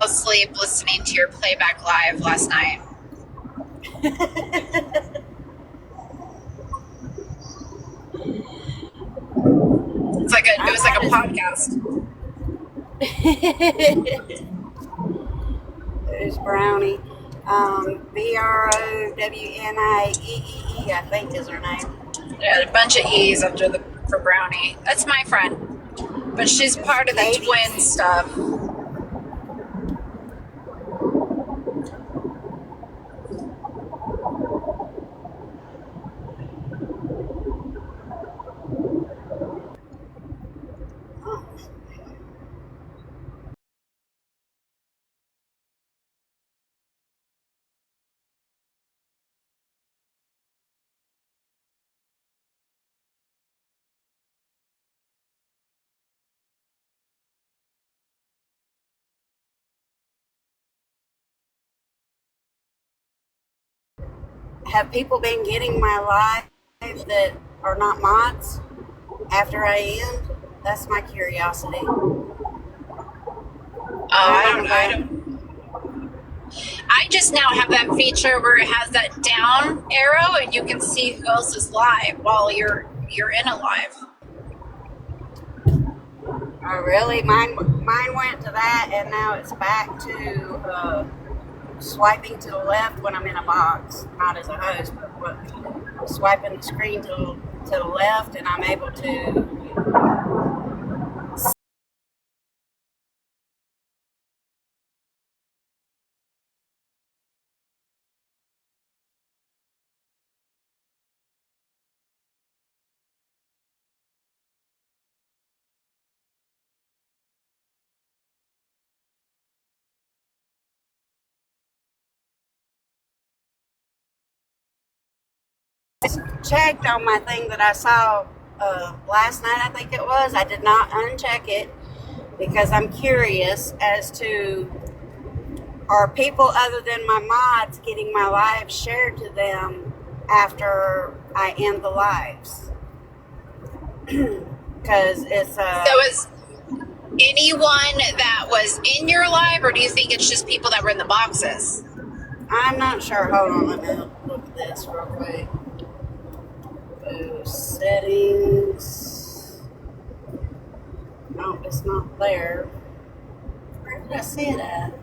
asleep listening to your playback live last night. It was like a podcast. There's Brownie. Brownie, I think is her name. Yeah, a bunch of E's for Brownie. That's my friend. But she's part of the twin stuff. Have people been getting my live that are not mods after I end? That's my curiosity. I just now have that feature where it has that down arrow and you can see who else is live while you're in a live. Oh, really? Mine went to that, and now it's back to swiping to the left when I'm in a box, not as a host, but swiping the screen to the left, and I'm able to. Checked on my thing that I saw last night, I think it was. I did not uncheck it because I'm curious as to, are people other than my mods getting my lives shared to them after I end the lives? Because it's So is anyone that was in your live, or do you think it's just people that were in the boxes? I'm not sure. Hold on, let me look at this real quick. Settings. No, it's not there. Where did I see it at?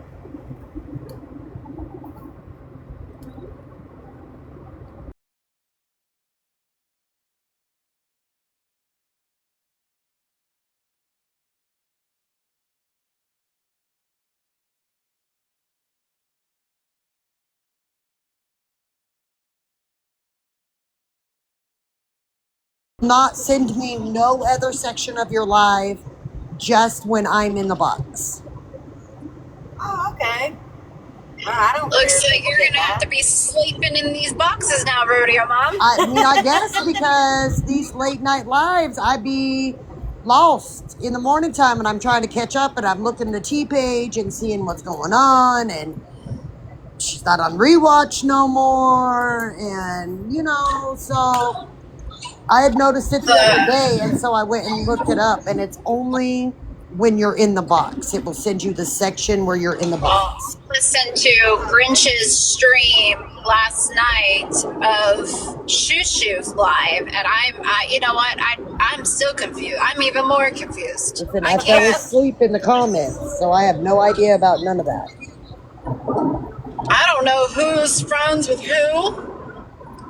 Not send me no other section of your live, just when I'm in the box. Oh, okay. Well, I don't. Looks like you're gonna have to be sleeping in these boxes now, Rodeo Mom. I guess because these late night lives, I be lost in the morning time, and I'm trying to catch up, and I'm looking at the T page and seeing what's going on, and she's not on rewatch no more, and so I had noticed it the other day, and so I went and looked it up, and it's only when you're in the box. It will send you the section where you're in the box. Listened to Grinch's stream last night of Shoo live, and you know what? I'm still confused. I'm even more confused. Listen, I fell asleep in the comments, so I have no idea about none of that. I don't know who's friends with who.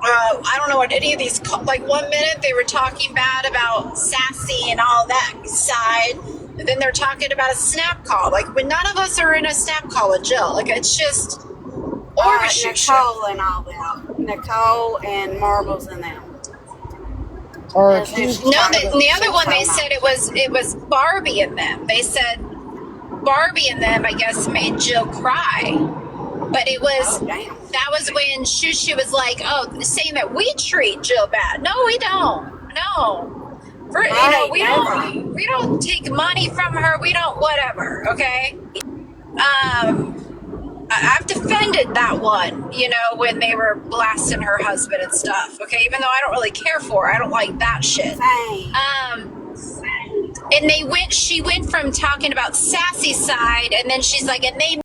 I don't know what any of these, like 1 minute they were talking bad about Sassy and all that side, and then they're talking about a snap call. Like, when none of us are in a snap call with Jill, like, it's just Nicole and all them. Nicole and Marbles and them. Or the other one, they said it was Barbie and them. They said Barbie and them, I guess, made Jill cry. But it was, that was when Shushu was like, saying that we treat Jill bad. No, we don't. No. We don't take money from her. We don't whatever, okay? I've defended that one, when they were blasting her husband and stuff, okay? Even though I don't really care for her. I don't like that shit. And she went from talking about Sassy's side, and then she's like, and they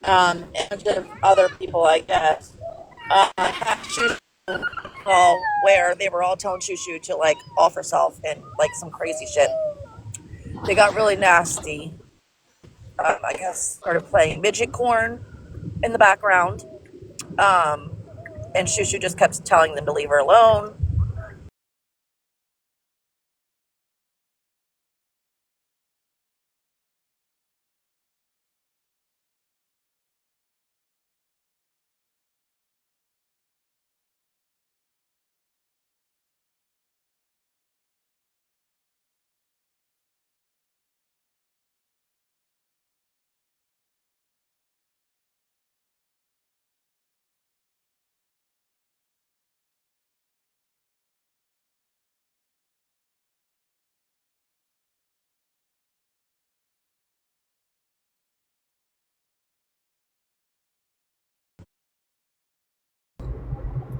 and a bunch of other people, I guess, had Shushu call where they were all telling Shushu to like off herself and like some crazy shit. They got really nasty. I guess started playing midget corn in the background, um, and Shushu just kept telling them to leave her alone.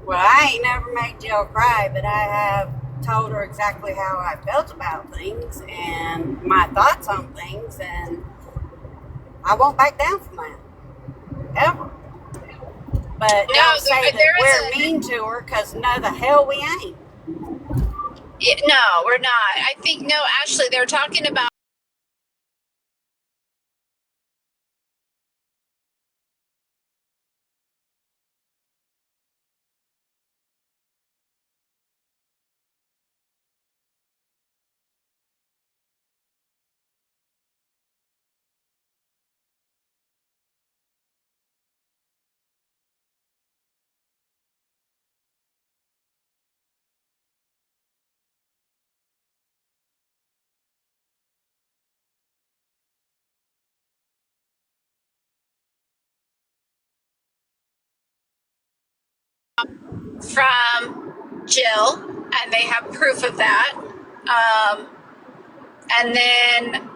Well, I ain't never made Jill cry, but I have told her exactly how I felt about things and my thoughts on things, and I won't back down from that ever. But No, don't say that there we're is mean to her, because no, the hell we ain't. no, we're not. I think no, Ashley, they're talking about from Jill, and they have proof of that. And then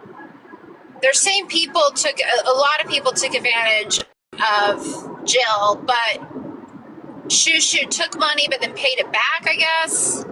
they're saying people took a lot of people took advantage of Jill, but Shushu took money but then paid it back, I guess.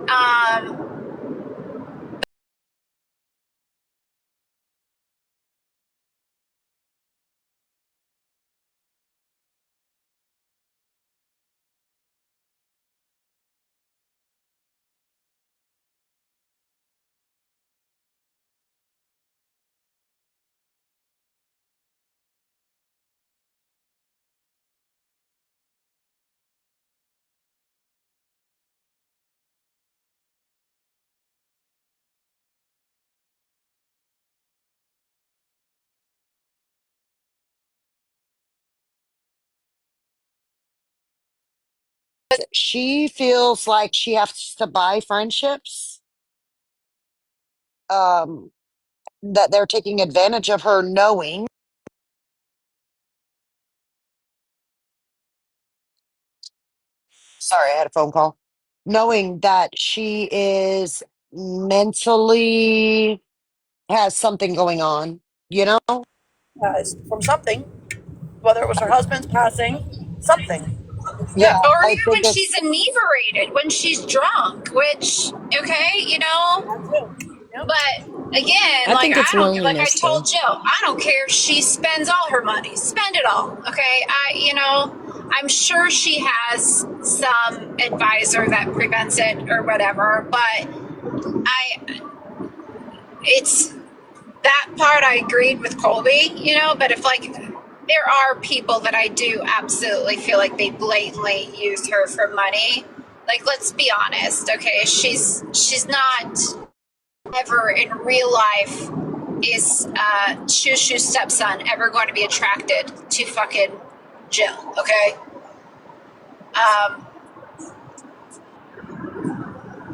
She feels like she has to buy friendships, um, that they're taking advantage of her knowing. Sorry, I had a phone call. Knowing that she is mentally has something going on, you know? From something, whether it was her husband's passing, something. Yeah, Or I even think when she's it's, inebriated, when she's drunk, which, okay, That too. Yep. but again, I think it's like I loneliness told too. Jill, I don't care if she spends all her money, spend it all, okay? I'm sure she has some advisor that prevents it or whatever, but I, it's that part I agreed with Colby, but if like there are people that I do absolutely feel like they blatantly use her for money. Like, let's be honest, okay? She's not ever in real life is Shushu's stepson ever going to be attracted to fucking Jill, okay? Um,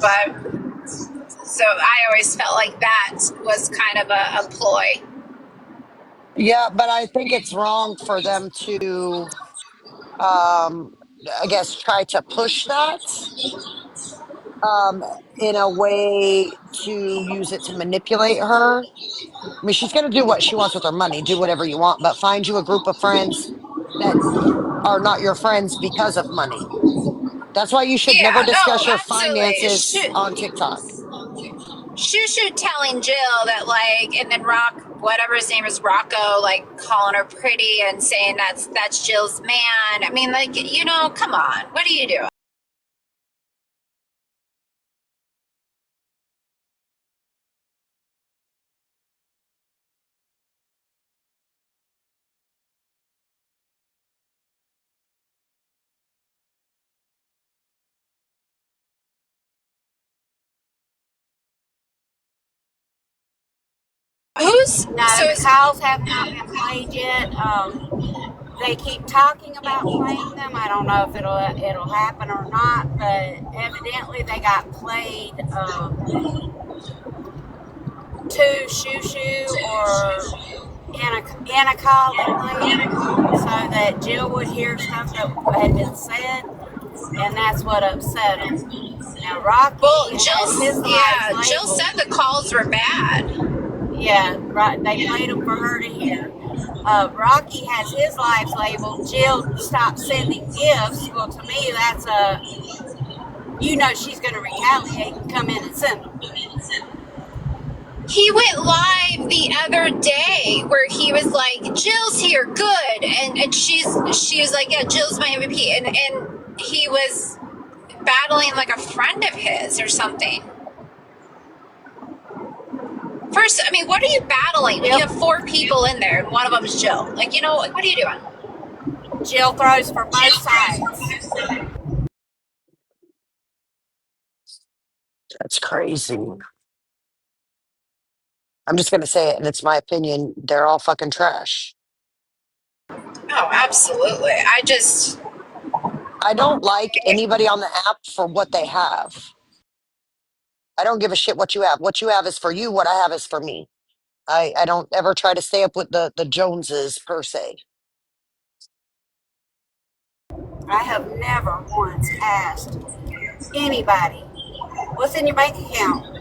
but so I always felt like that was kind of a ploy. yeah, but I think it's wrong for them to, um, I guess, try to push that, um, in a way to use it to manipulate her. I mean, she's going to do what she wants with her money, do whatever you want, but find you a group of friends that are not your friends because of money. That's why you should never Yeah, no, discuss your absolutely. finances on TikTok. Shushu telling Jill that, like, and then Rock whatever his name is, Rocco, like calling her pretty and saying that's Jill's man. I mean, like, you know, come on, what are you doing? Who's No, so the is, calls have not been played yet. They keep talking about playing them. I don't know if it'll happen or not, but evidently they got played to Shoo Shoo or Anna call. They played them so that Jill would hear stuff that had been said, and that's what upset them. Now Rocky has his lives Jill labeled. said the calls were bad. Yeah, right. They played them for her to hear. Rocky has his lives labeled. Jill stopped sending gifts. Well, to me, that's she's going to retaliate and come in and send them. He went live the other day where he was like, Jill's here, good, and she was like, yeah, Jill's my MVP, and he was battling like a friend of his or something. First, I mean, what are you battling? When you have 4 people in there and one of them is Jill. Like, you know, like, what are you doing? Jill throws for both sides. That's crazy. I'm just going to say it, and it's my opinion. They're all fucking trash. Oh, absolutely. I don't like anybody on the app for what they have. I don't give a shit what you have. What you have is for you. What I have is for me. I don't ever try to stay up with the Joneses per se. I have never once asked anybody, what's in your bank account?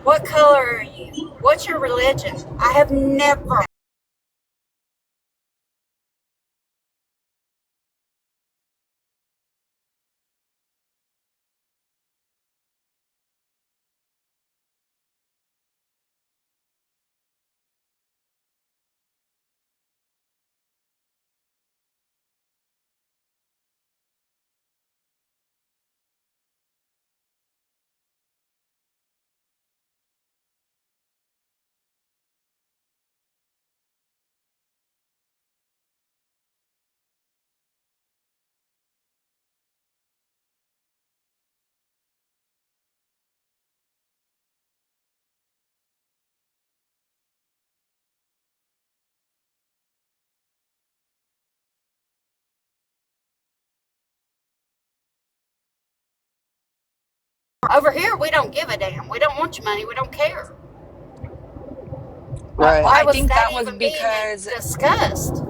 What color are you? What's your religion? I have never. Over here, we don't give a damn. We don't want your money. We don't care. Right. Why I was think that that was even being because, discussed?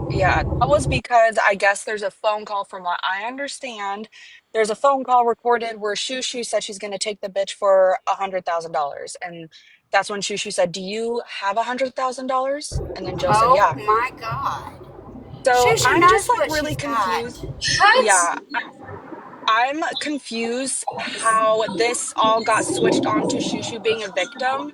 yeah, that was because I guess there's a phone call from what I understand. There's a phone call recorded where Shushu said she's going to take the bitch for $100,000. And that's when Shushu said, do you have $100,000? And then Joe said, Oh yeah. my God. So Shushu I'm just knows like what really she's got. confused. What? Yeah, I'm confused how this all got switched on to Shushu being a victim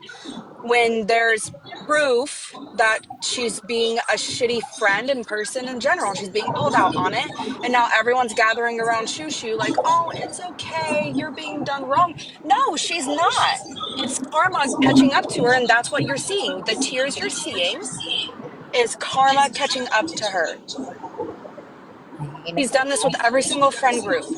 when there's proof that she's being a shitty friend in person in general. She's being called out on it. And now everyone's gathering around Shushu like, oh, it's okay. You're being done wrong. No, she's not. It's karma catching up to her. And that's what you're seeing. The tears you're seeing is karma catching up to her. She's done this with every single friend group.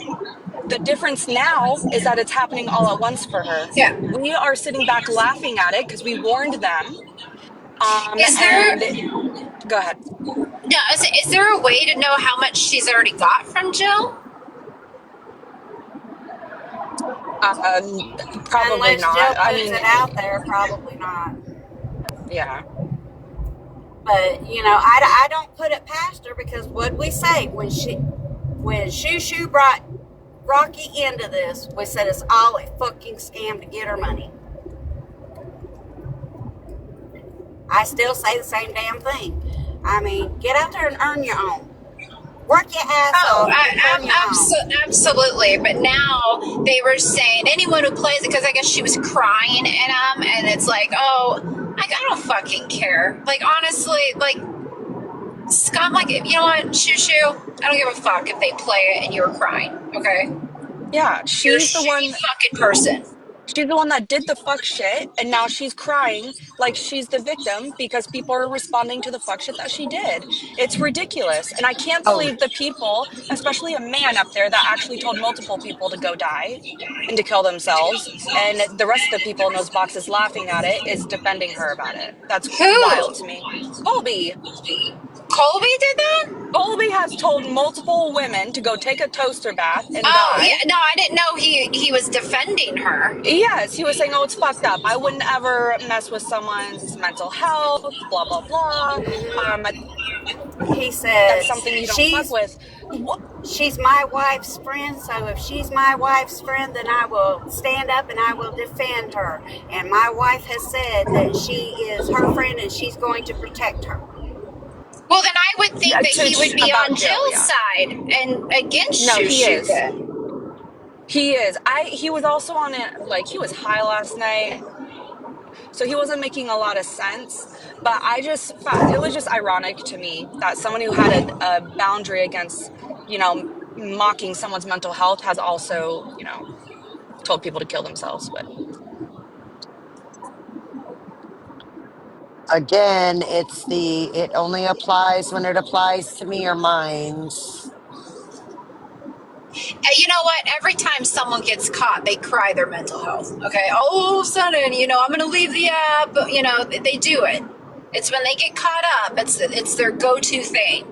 The difference now is that it's happening all at once for her. Yeah. We are sitting back laughing at it because we warned them. Is there And go ahead. no? Is there a way to know how much she's already got from Jill? Um, Probably Unless not. Jill I puts mean, it out there, probably not. yeah, But I don't put it past her because what we say when Shushu brought Rocky into this, we said it's all a fucking scam to get her money. I still say the same damn thing. I mean, get out there and earn your own. Work your ass Oh, off and earn your own. absolutely. But now they were saying anyone who plays it, because I guess she was crying in them, and it's like, oh, like, I don't fucking care. Like, honestly, like, Scott, like, you know what, Shoo Shoo, I don't give a fuck if they play it and you're crying, okay? Yeah, You're a she's the shitty one. fucking person. She's the one that did the fuck shit, and now she's crying like she's the victim because people are responding to the fuck shit that she did. It's ridiculous. And I can't Oh, believe the people, especially a man up there that actually told multiple people to go die and to kill themselves, and the rest of the people in those boxes laughing at it is defending her about it. That's wild to Who? me. Colby. Colby did that? Colby has told multiple women to go take a toaster bath and Oh, die. yeah. No, I didn't know he was defending her. Yes, he was saying, "Oh, it's fucked up. I wouldn't ever mess with someone's mental health, blah, blah, blah. Um, He that's says something you don't fuck with." What? she's my wife's friend, so if she's my wife's friend, then I will stand up and I will defend her. And my wife has said that she is her friend and she's going to protect her. Well, then I would think that he would be About on Jill, Jill's yeah. side and against No, Shoo he Shoo. is. He is. He was also on it, like, he was high last night, so he wasn't making a lot of sense. But it was just ironic to me that someone who had a boundary against, mocking someone's mental health has also, told people to kill themselves. But again, it only applies when it applies to me or mines. You know what? Every time someone gets caught, they cry their mental health. Okay. All of a sudden, I'm going to leave the app. They do it. It's when they get caught up. It's their go-to thing.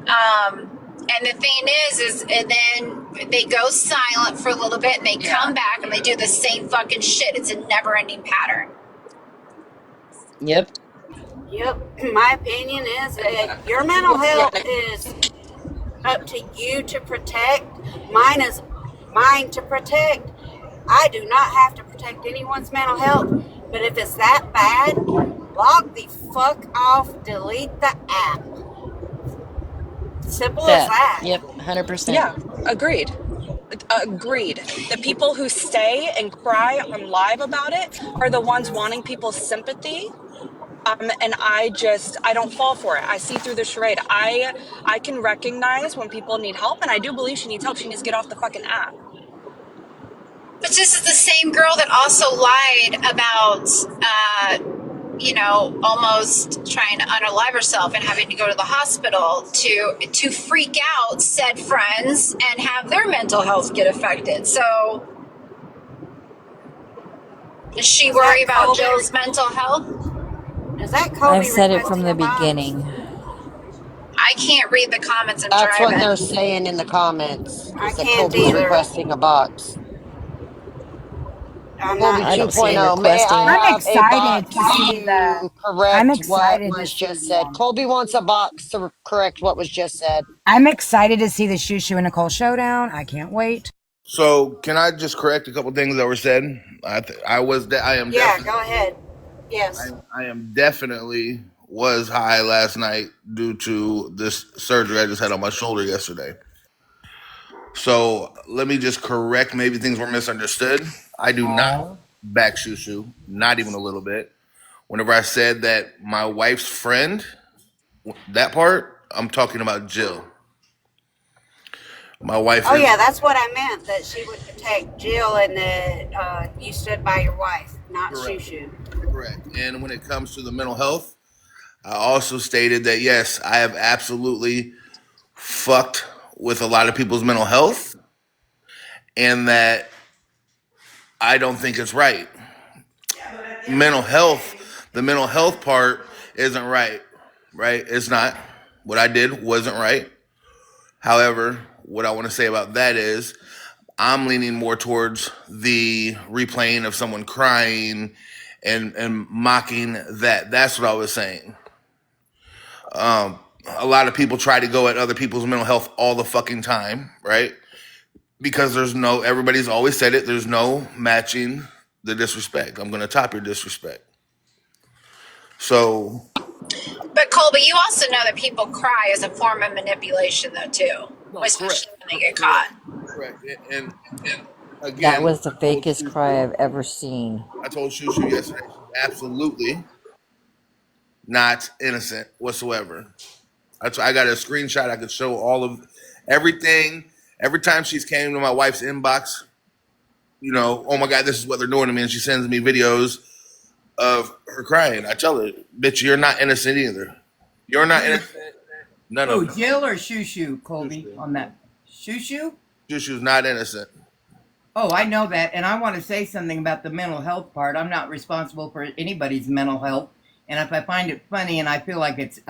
And the thing is and then they go silent for a little bit, and they come back and they do the same fucking shit. It's a never-ending pattern. Yep. My opinion is that your mental health is up to you to protect. Mine is mine to protect. I do not have to protect anyone's mental health, but if it's that bad, log the fuck off, delete the app. Simple as that. Yep, 100%. yeah, agreed. Agreed. The people who stay and cry on live about it are the ones wanting people's sympathy. And I don't fall for it. I see through the charade. I can recognize when people need help, and I do believe she needs help. She needs to get off the fucking app. But this is the same girl that also lied about, almost trying to unalive herself and having to go to the hospital to freak out said friends and have their mental health get affected. So, does she worry about Jill's mental health? Is that Kobe I've said it from requesting the a box? beginning. I can't read the comments. I'm That's driving. what they're saying in the comments. I Is that can't Colby's either. requesting a box. I'm Colby not. I don't see him 2.0. May requesting. I I'm have a excited box to see to correct I'm what excited to was see just said? Colby wants a box to correct what was just said. I'm excited to see the Shoo Shoo and Nicole showdown. I can't wait. So, can I just correct a couple things that were said? Yeah, go ahead. Yes. I am definitely was high last night due to this surgery I just had on my shoulder yesterday. So let me just correct, maybe things were misunderstood. I do not back Shoo Shoo, not even a little bit. Whenever I said that my wife's friend, that part, I'm talking about Jill. My wife. Oh yeah, that's what I meant. That she would protect Jill, and that you stood by your wife, not Shoo Shoo. Correct. And when it comes to the mental health, I also stated that yes, I have absolutely fucked with a lot of people's mental health, and that I don't think it's right. Mental health, the mental health part isn't right, right? It's not. What I did wasn't right. However, what I want to say about that is I'm leaning more towards the replaying of someone crying and mocking that. That's what I was saying. A lot of people try to go at other people's mental health all the fucking time, right? Because everybody's always said it, there's no matching the disrespect. I'm going to top your disrespect. So. But Colby, you also know that people cry as a form of manipulation, though, too, especially when they get caught. Correct. And That again, was the fakest cry I've ever seen. I told Shushu yesterday, she's absolutely not innocent whatsoever. I got a screenshot. I could show all of everything. Every time she's came to my wife's inbox, oh my God, this is what they're doing to me. And she sends me videos of her crying. I tell her, bitch, you're not innocent either. You're not innocent. None Oh, of them. Jill or Shushu, Colby, on that? Shushu? Shushu's not innocent. Oh, I know that. And I want to say something about the mental health part. I'm not responsible for anybody's mental health. And if I find it funny and I feel like it's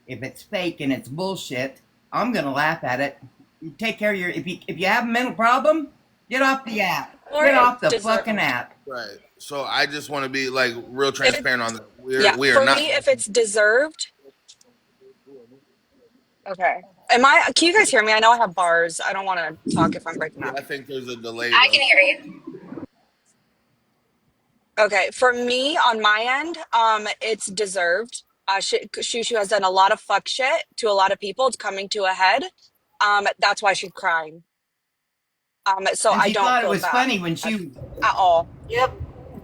if it's fake and it's bullshit, I'm gonna laugh at it. You take care of your if you have a mental problem, get off the app. Or Get off the deserve- fucking app. Right. So I just want to be like real If transparent on that. yeah, We are for not. me, if it's deserved, okay. Can you guys hear me? I know I have bars. I don't want to talk if I'm breaking Yeah, up. I think there's a delay I though. can hear you. Okay, for me on my end, it's deserved. Shushu has done a lot of fuck shit to a lot of people. It's coming to a head. That's why she's crying. So And I she don't thought it feel was bad funny when she at all. Yep.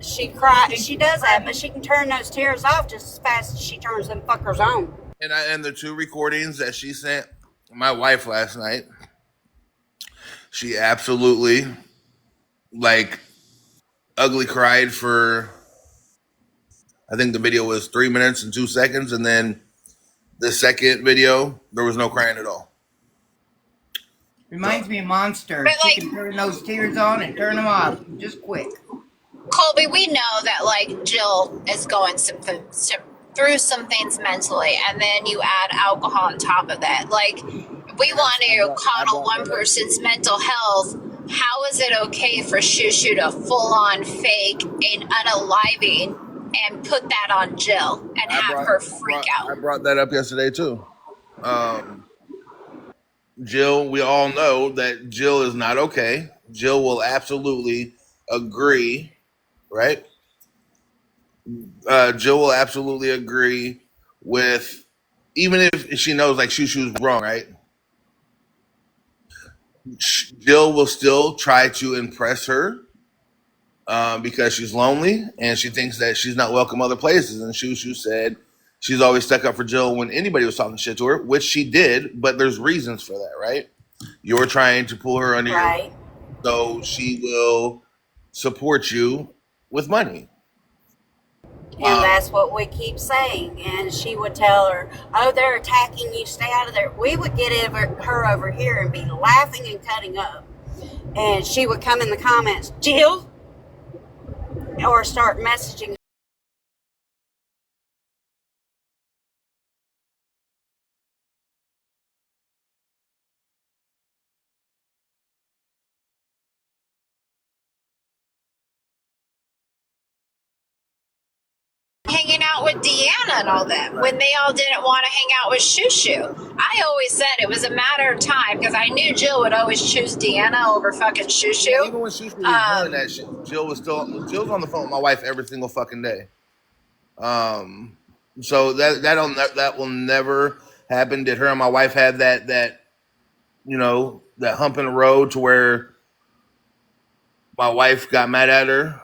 She cries. She does that, but she can turn those tears off just as fast as she turns them fuckers on. And the two recordings that she sent my wife last night, she absolutely like ugly cried for. I think the video was 3 minutes and 2 seconds, and then the second video there was no crying at all. reminds me of Monster. But She like, can turn those tears on and turn them off just quick. Colby, we know that like Jill is going through some things mentally, and then you add alcohol on top of that. Like, we want to coddle one person's mental health. How is it okay for Shushu to full on fake an unaliving and put that on Jill and have her freak I out? brought that up yesterday too. Jill, we all know that Jill is not okay. Jill will absolutely agree, right? Jill will absolutely agree with, even if she knows like Shushu's wrong, right? Jill will still try to impress her because she's lonely and she thinks that she's not welcome other places. And Shushu said she's always stuck up for Jill when anybody was talking shit to her, which she did, but there's reasons for that, right? You're trying to pull her under Right. your, so she will support you with money. And that's what we keep saying. And she would tell her, oh, they're attacking you, stay out of there. We would get her over here and be laughing and cutting up. And she would come in the comments, Jill, or start messaging. Hanging out with Deanna and all that when they all didn't want to hang out with Shushu. I always said it was a matter of time because I knew Jill would always choose Deanna over fucking Shushu. Even when Shushu was doing that shit, Jill's on the phone with my wife every single fucking day. So that will never happen. Did her and my wife have that that hump in the road to where my wife got mad at her?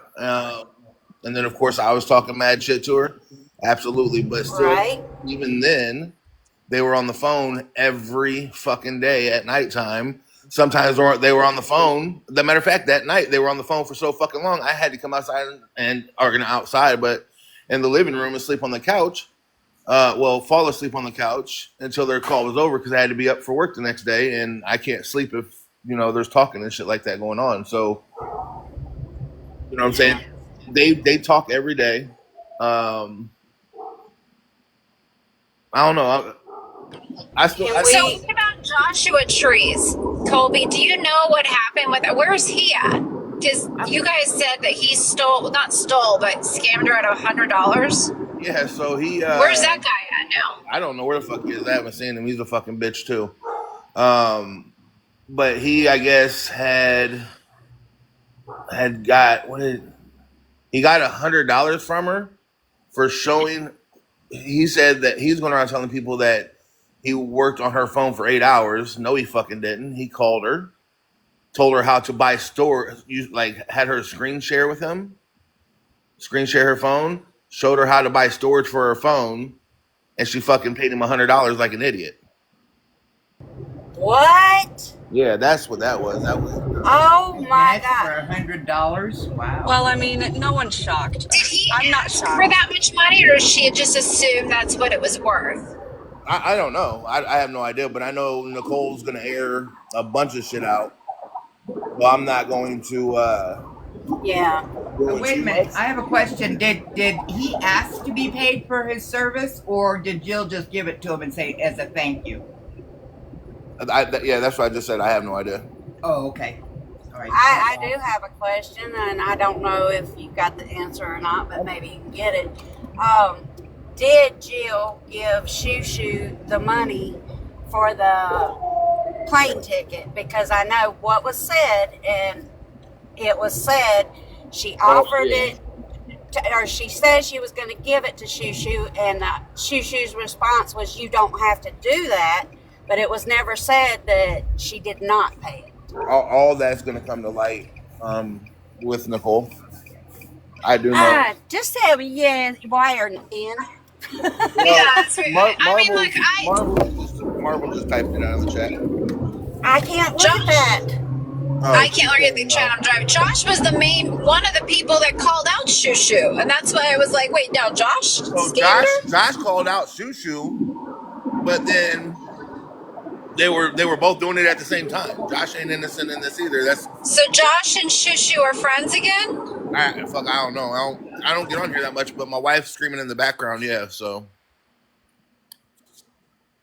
And then, of course, I was talking mad shit to her. Absolutely. But still, Right. even then, they were on the phone every fucking day at nighttime. Sometimes they were on the phone. As a matter of fact, that night, they were on the phone for so fucking long, I had to come outside or not outside, but in the living room and sleep on the couch. Fall asleep on the couch until their call was over because I had to be up for work the next day, and I can't sleep if, there's talking and shit like that going on. So, you know what I'm saying? They talk every day. I don't know. I still. So what about Joshua Trees? Colby, do you know what happened with that? Where's he at? Because you guys said that he not stole, but scammed her out of $100. Yeah, so he. Where's that guy at now? I don't know where the fuck he is. I haven't seen him. He's a fucking bitch too. But he, I guess, had got he got $100 from her for showing. He said that he's going around telling people that he worked on her phone for 8 hours. No, he fucking didn't. He called her told her how to buy store. You like had her screen share with him, screen share her phone, showed her how to buy storage for her phone, and she fucking paid him $100 like an idiot. What? Yeah, that's what that was. That was Oh my Minutes for God. $100. Wow. Well, I mean, no one's shocked. Did he I'm not ask for shocked. that much money, or she had just assumed that's what it was worth? I don't know. I have no idea, but I know Nicole's gonna air a bunch of shit out. Well, I'm not going to Yeah. do it Wait a too minute. much. I have a question. Did he ask to be paid for his service, or did Jill just give it to him and say as a thank you? Yeah, that's what I just said. I have no idea. Oh, okay. All right. I do have a question, and I don't know if you got the answer or not, but maybe you can get it. Did Jill give Shoo Shoo the money for the plane ticket? Because I know what was said, and it was said she offered yeah. it, or she said she was going to give it to Shoo Shoo, and Shoo Shoo's response was, "You don't have to do that," but it was never said that she did not pay it. All that's gonna come to light with Nicole. I do know. Just tell me, yeah, why or in. Yeah, that's right. I mean, look, Marvel just typed it out in the chat. I can't look at that. I can't look at the chat. I'm driving. Josh was one of the people that called out Shoo Shoo, and that's why I was like, wait, now Josh scammed her? Josh called out Shoo Shoo, but then they were both doing it at the same time. Josh ain't innocent in this either. That's So Josh and Shoo Shoo are friends again? I don't know. I don't get on here that much, but my wife's screaming in the background. Yeah, so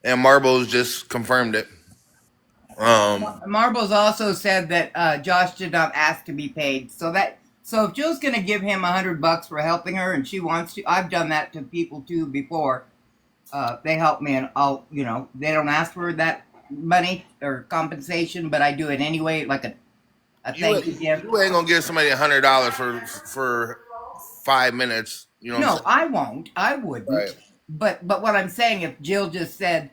and Marbles just confirmed it. Marbles also said that Josh did not ask to be paid. So if Jill's going to give him $100 for helping her, and she wants to, I've done that to people too before. They help me, and they don't ask for that money or compensation, but I do it anyway, like a thank you gift. You ain't gonna give somebody $100 for 5 minutes. You know? No, I won't. I wouldn't. Right. But what I'm saying, if Jill just said,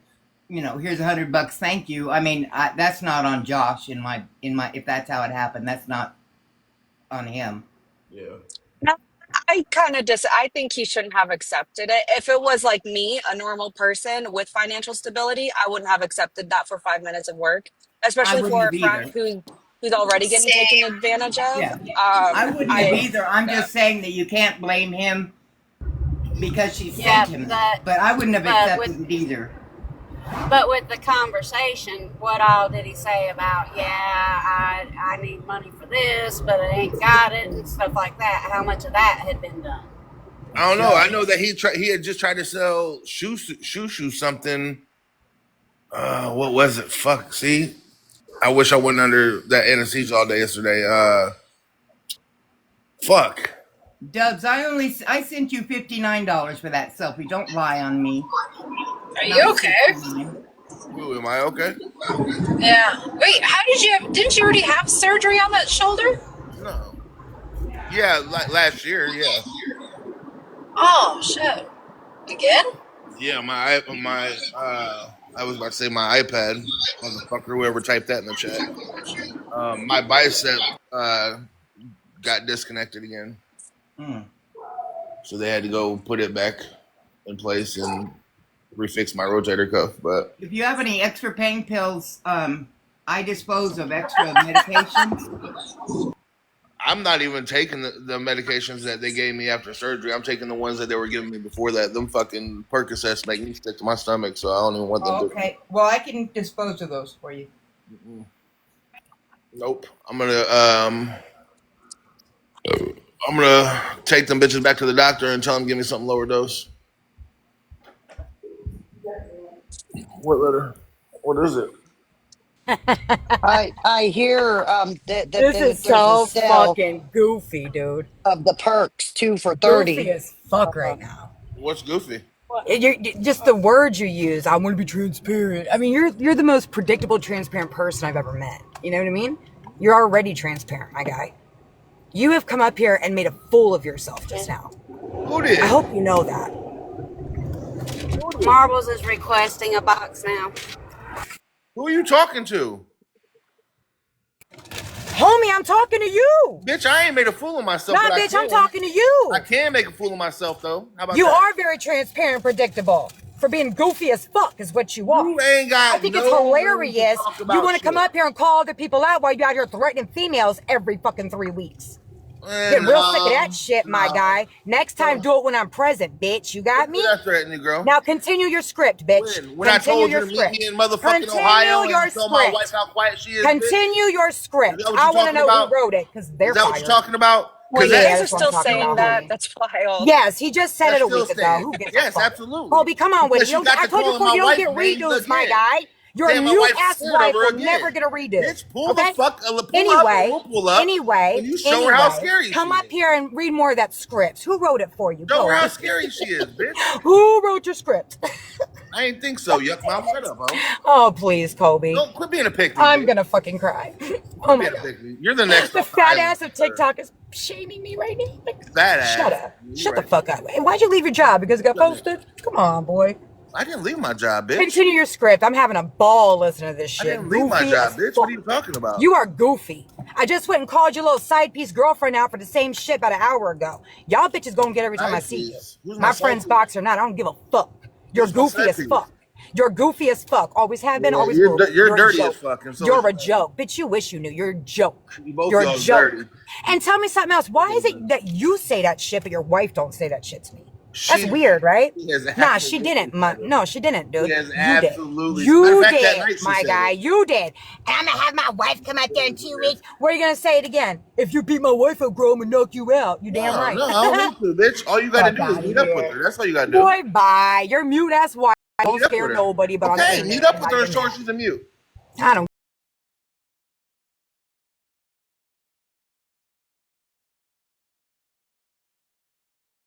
here's $100, thank you. I mean, that's not on Josh in my. If that's how it happened, that's not on him. Yeah. I I think he shouldn't have accepted it. If it was like me, a normal person with financial stability, I wouldn't have accepted that for 5 minutes of work, I especially wouldn't for have a friend either. who's already getting taken Same. advantage of. Yeah, I wouldn't have either. I'm just saying that you can't blame him because she sent him. But I wouldn't have accepted it either. But with the conversation, what all did he say about, I need money for this, but I ain't got it, and stuff like that? How much of that had been done? I don't know. I know that he had just tried to sell Shoo Shoo something. What was it? Fuck. See, I wish I wasn't under that anesthesia all day yesterday. Fuck. Dubs, I sent you $59 for that selfie. Don't lie on me. Are you okay? Ooh, am I okay? Yeah. Wait, didn't you already have surgery on that shoulder? No. Yeah, last year, yeah. Oh, shit. Again? Yeah, I was about to say my iPad, motherfucker, whoever typed that in the chat. My bicep got disconnected again. So they had to go put it back in place and refix my rotator cuff. But if you have any extra pain pills, I dispose of extra medications. I'm not even taking the medications that they gave me after surgery. I'm taking the ones that they were giving me before that. Them fucking Percocets make me stick to my stomach, so I don't even want them. Okay, well, I can dispose of those for you. Nope. I'm gonna take them bitches back to the doctor and tell them to give me something lower dose. What letter? What is it? I hear that This is so fucking goofy, dude. of the perks 2 for $30. Goofy as fuck right now. What's goofy? Just the words you use. I want to be transparent. I mean, you're the most predictable, transparent person I've ever met. You know what I mean? You're already transparent, my guy. You have come up here and made a fool of yourself just now. Who did? I hope you know that. Marbles is requesting a box now. Who are you talking to? talking to you. Bitch, I ain't made a fool of myself. Nah, but bitch, I'm talking to you. I can make a fool of myself, though. How about you that? are very transparent and predictable. For being goofy as fuck is what you are. You ain't got I think no it's hilarious. talk about You want to come shit. up here and call other people out while you're out here threatening females every fucking 3 weeks. Getting No, real sick of that shit, my guy. Next time, do it when I'm present, bitch. You got me? That's threatening, girl. Now continue your script, bitch. When I Continue told you your to script. meet me in motherfucking Continue Ohio your and tell my wife script. how quiet she is, Continue your script. Is that what I you're want to talking know about? who wrote it because they're Is that what fired. you're talking about? Well, you Yeah, guys are that's what I'm still talking saying about, that. homie. That's wild. Yes, he just said That it a still week ago. stands. Who gives Yes, a fuck? absolutely. Colby, come on with Because it. you got I to told you calling before, my you don't wife get names redos, my again. guy. Your Saying my mute wife's ass shit wife over will again. never get a redo. Bitch, pull Okay? the fuck, pull up Anyway, and we'll pull up. anyway, And you show her how scary come she up is. here and read more of that script. Who wrote it for you? Show Go. her how scary she is, bitch. Who wrote your script? I ain't think so, yuck mouth. Shut up, ho. Oh, please, Colby. Don't quit being a pick me, I'm bitch. gonna fucking cry. Quit Oh my being a god. pick me. You're the next The off the fat island, ass of sir. TikTok is shaming me right now. Fat Shut ass. up. You're Shut the right. fuck up. And why'd you leave your job? Because it got posted? Come on, boy. I didn't leave my job, bitch. Continue your script. I'm having a ball listening to this shit. I didn't leave my Goofy job, as bitch. fuck. What are you talking about? You are goofy. I just went and called your little side piece girlfriend out for the same shit about an hour ago. Y'all bitches gonna get every time I see you. Who's My side friend's piece? box or not, I don't give a fuck. You're Who's my goofy side as piece? fuck. You're goofy as fuck. Always have been, Yeah, always you're will. be. you're a dirty joke. as fuck, and so You're is a your joke. Bitch, you wish you knew. You're a joke. both You're a y'all joke. dirty. And tell me something else. Why is it that you say that shit, but your wife don't say that shit to me? That's She- weird, right? she has Nah, she absolutely didn't. said it. No, she didn't, dude. She has You absolutely- did. Matter You of fact, that did, night she my said guy. it. You did. And I'm gonna have my wife come out there in 2 weeks. Where are you gonna say it again? If you beat my wife up, girl, I'm gonna knock you out. You damn right. No, I don't need to, bitch. All you gotta Fuck do is outta meet up with here. her. That's all you gotta do. Boy, bye. Your mute ass wife. Don't Meet up scare with her. nobody, but on the Okay, internet. meet up with Not her and even show her that. she's a mute. I don't.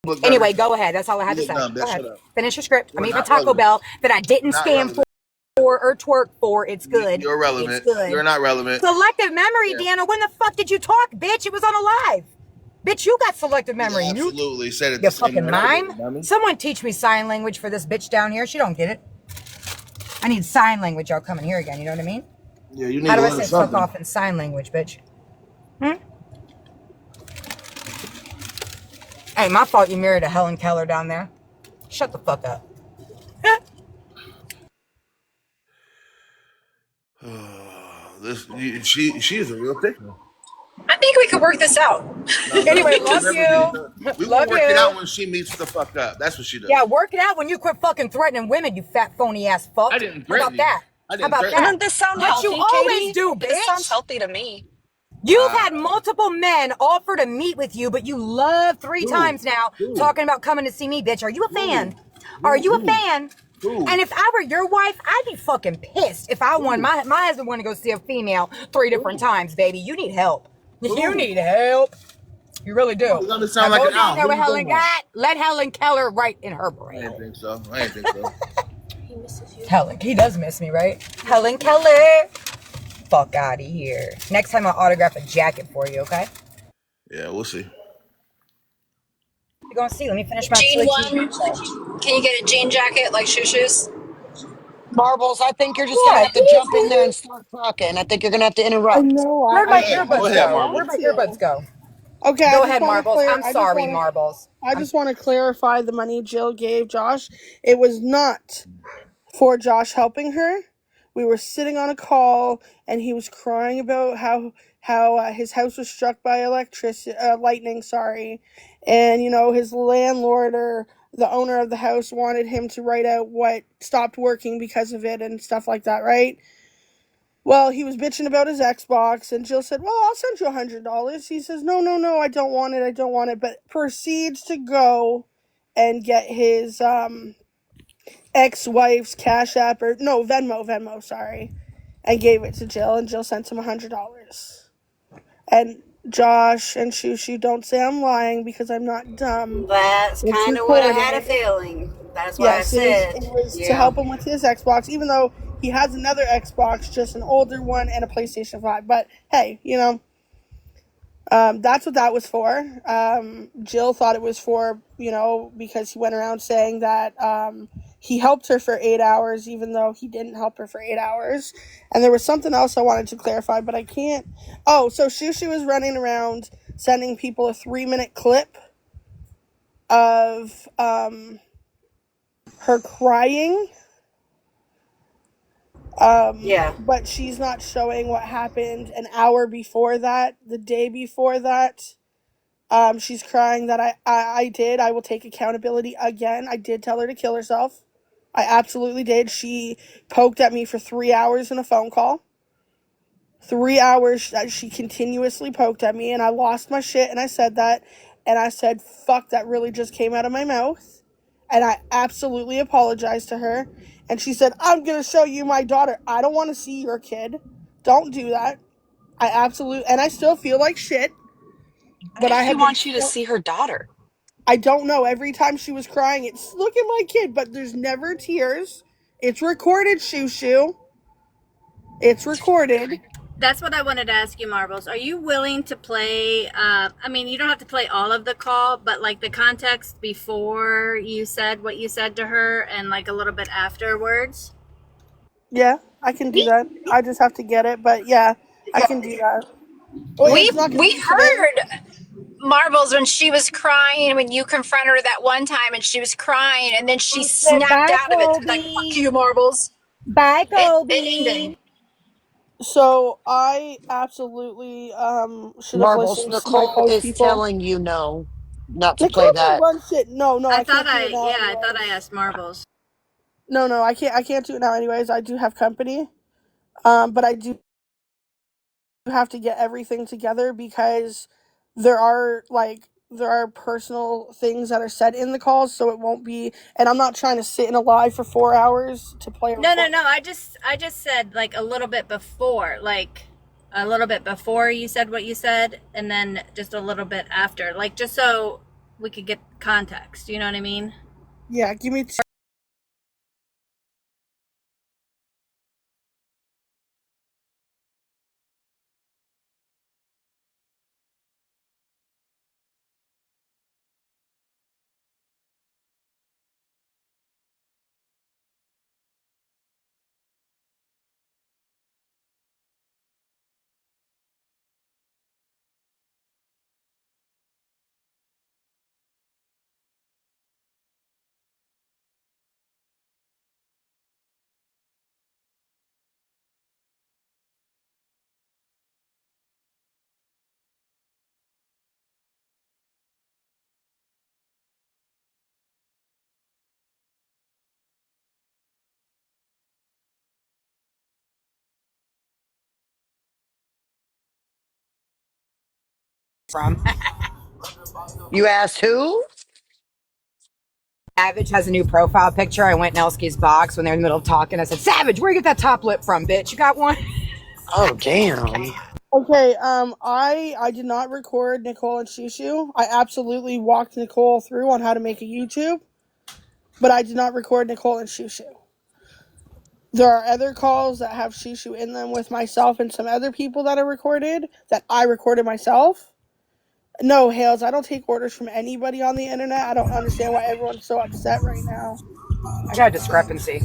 Look Anyway, better. go ahead. That's all I had to You say. look dumb, Go bitch. ahead. Shut up. Finish your script. You I'm are eating a not Taco relevant. Bell that I didn't Not scam relevant. for or twerk for. It's good. You're relevant. It's good. You're not relevant. Selective memory, Yeah. Deanna. When the fuck did you talk, bitch? It was on a live. Bitch, you got selective memory. You You absolutely said it you the same fucking night I did, mime. dummy. Someone teach me sign language for this bitch down here. She don't get it. I need sign language. Y'all coming here again. You know what I mean? Yeah, you need How to do I learn say fuck something. off in sign language, bitch? Hey, my fault you married a Helen Keller down there. Shut the fuck up. She is a real thick one. I think we could work this out. Anyway, love Never you. did. We will Love work it you. out when she meets the fuck up. That's what she does. Yeah, work it out when you quit fucking threatening women, you fat phony ass fuck. I didn't How threaten about you. that? I How didn't about threaten that? Doesn't this sound What healthy, you always Katie? do, bitch. This sounds healthy to me. You've had multiple men offer to meet with you, but you love three times now talking about coming to see me, bitch. Are you a fan? Are you a fan? And if I were your wife, I'd be fucking pissed if I won. My husband wanted to go see a female 3 different times, baby. You need help. You need help. You really do. You're gonna sound Now like go an down owl. there What with are you Helen talking about? God. Let Helen Keller write in her I brain. didn't think so. I didn't think so. Helen, he does miss me, right? Helen Keller. Fuck out of here. Next time I'll autograph a jacket for you, okay? Yeah, we'll see. You're gonna see. Let me finish my Jean chili one. Can you get a jean jacket like Shushu's? Marbles, I think you're just gonna What? have to jump in there and start talking. I think you're gonna have to I interrupt. know. Where'd I my can't Go earbuds ahead, go? understand Marble. Where'd my you. earbuds go? Okay, Go ahead, Marbles. I'm sorry, Marbles. I just want to clarify the money Jill gave Josh. It was not for Josh helping her. We were sitting on a call, and he was crying about how his house was struck by lightning. Sorry, and his landlord or the owner of the house wanted him to write out what stopped working because of it and stuff like that, right? Well, he was bitching about his Xbox, and Jill said, well, I'll send you $100. He says, no, I don't want it, but proceeds to go and get his ex-wife's Cash App, or no, Venmo, sorry, and gave it to Jill, and Jill sent him $100. And Josh and Shushu, don't say I'm lying because I'm not dumb. That's It's kind of what I had a recorded. feeling. That's what I Yes, said. it was to Yeah. help him with his Xbox, even though he has another Xbox, just an older one and a PlayStation 5. But hey, That's what that was for. Jill thought it was for, because he went around saying that he helped her for 8 hours, even though he didn't help her for 8 hours. And there was something else I wanted to clarify, but I can't. Oh, so Shushu was running around sending people a 3-minute clip of her crying. Yeah. But she's not showing what happened an hour before that, the day before that. She's crying that I will take accountability again. I did tell her to kill herself. I absolutely did. She poked at me for 3 hours in a phone call. 3 hours that she continuously poked at me, and I lost my shit, and I said that. And I said, fuck, that really just came out of my mouth. And I absolutely apologized to her. And she said, I'm going to show you my daughter. I don't want to see your kid. Don't do that. And I still feel like shit. What But if I he have been wants you to see her daughter? I don't know. Every time she was crying, it's look at my kid, but there's never tears. It's recorded, Shushu. It's recorded. That's what I wanted to ask you, Marbles. Are you willing to play? I mean, you don't have to play all of the call, but like the context before you said what you said to her and like a little bit afterwards? Yeah, I can do that. I just have to get it, but yeah, I can do that. Well, We it's not going to we be today. heard Marbles when she was crying, when you confronted her that one time and she was crying and then she Said, snapped bye, out of it like, fuck Colby. you, Marbles. Bye, Ding ding. Colby. So I absolutely should have Marbles, listened to my Nicole coach is people. telling you no, not to play Nicole can that. run shit. No, I can't do it now I thought I anyways. asked Marbles. No, I can't do it now anyways. I do have company. But I do have to get everything together because there are personal things that are said in the calls, so it won't be. And I'm not trying to sit in a live for 4 hours to play a No, no, report. no. I just said like a little bit before, like a little bit before you said what you said, and then just a little bit after, like just so we could get context. You know what I mean? Yeah, give me two. From You asked who? Savage has a new profile picture. I went in Elsky's box when they were in the middle of talking. I said, Savage, where you get that top lip from, bitch? You got one? Oh, damn. Okay, I did not record Nicole and Shushu. I absolutely walked Nicole through on how to make a YouTube, but I did not record Nicole and Shushu. There are other calls that have Shushu in them with myself and some other people that are recorded that I recorded myself. No, Hales, I don't take orders from anybody on the internet. I don't understand why everyone's so upset right now. I got a discrepancy.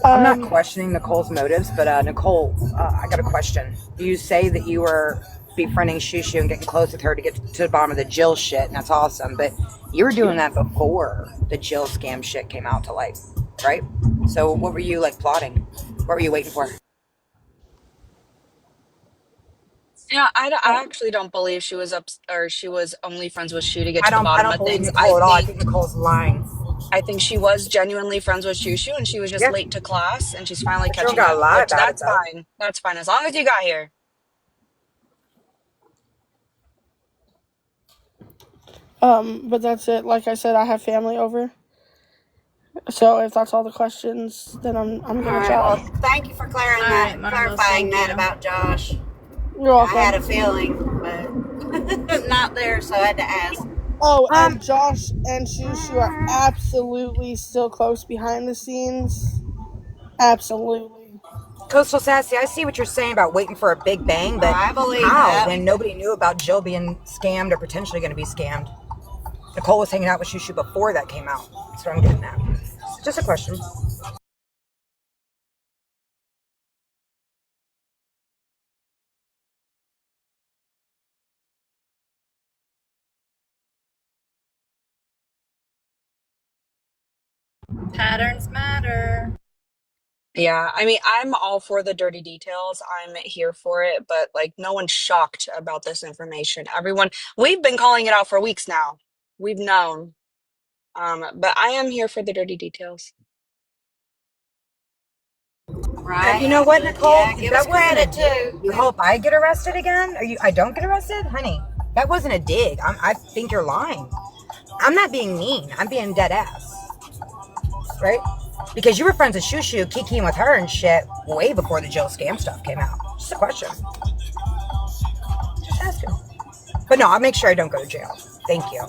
I'm not questioning Nicole's motives, but Nicole, I got a question. You say that you were befriending Shushu and getting close with her to get to the bottom of the Jill shit, and that's awesome, but you were doing that before the Jill scam shit came out to light, right? So what were you, like, plotting? What were you waiting for? Yeah, I actually don't believe she was up or she was only friends with Shu to get I to the don't I bottom don't of believe things. I Nicole at all. I think think Nicole's lying. I think she was genuinely friends with Shushu and she was just Yeah. late to class and she's finally But you don't catching gotta up, lie which about it, that's though. fine. That's fine as long as you got here. But that's it. Like I said, I have family over. So if that's all the questions, then I'm All gonna right. Well, chat. thank you for All right, Marbles, clarifying thank that you. about Josh. You're I had a welcome. feeling, but not there, so I had to ask. Oh, and Josh and Shushu are absolutely still close behind the scenes. Absolutely. Coastal Sassy, I see what you're saying about waiting for a big bang, but I believe how that. when nobody knew about Jill being scammed or potentially going to be scammed? Nicole was hanging out with Shushu before that came out. That's what I'm getting at. Just a question. Patterns matter. Yeah, I mean, I'm all for the dirty details. I'm here for it, but like, no one's shocked about this information. We've been calling it out for weeks now. We've known. But I am here for the dirty details. Right? And you know what, Nicole? Yeah, give us That wasn't a credit dig. too. You hope I get arrested again? Or I don't get arrested? Honey, that wasn't a dig. I think you're lying. I'm not being mean. I'm being dead ass. Right? Because you were friends with Shushu, kikiing with her and shit way before the Jill scam stuff came out. Just a question. Just asking. But no, I'll make sure I don't go to jail. Thank you.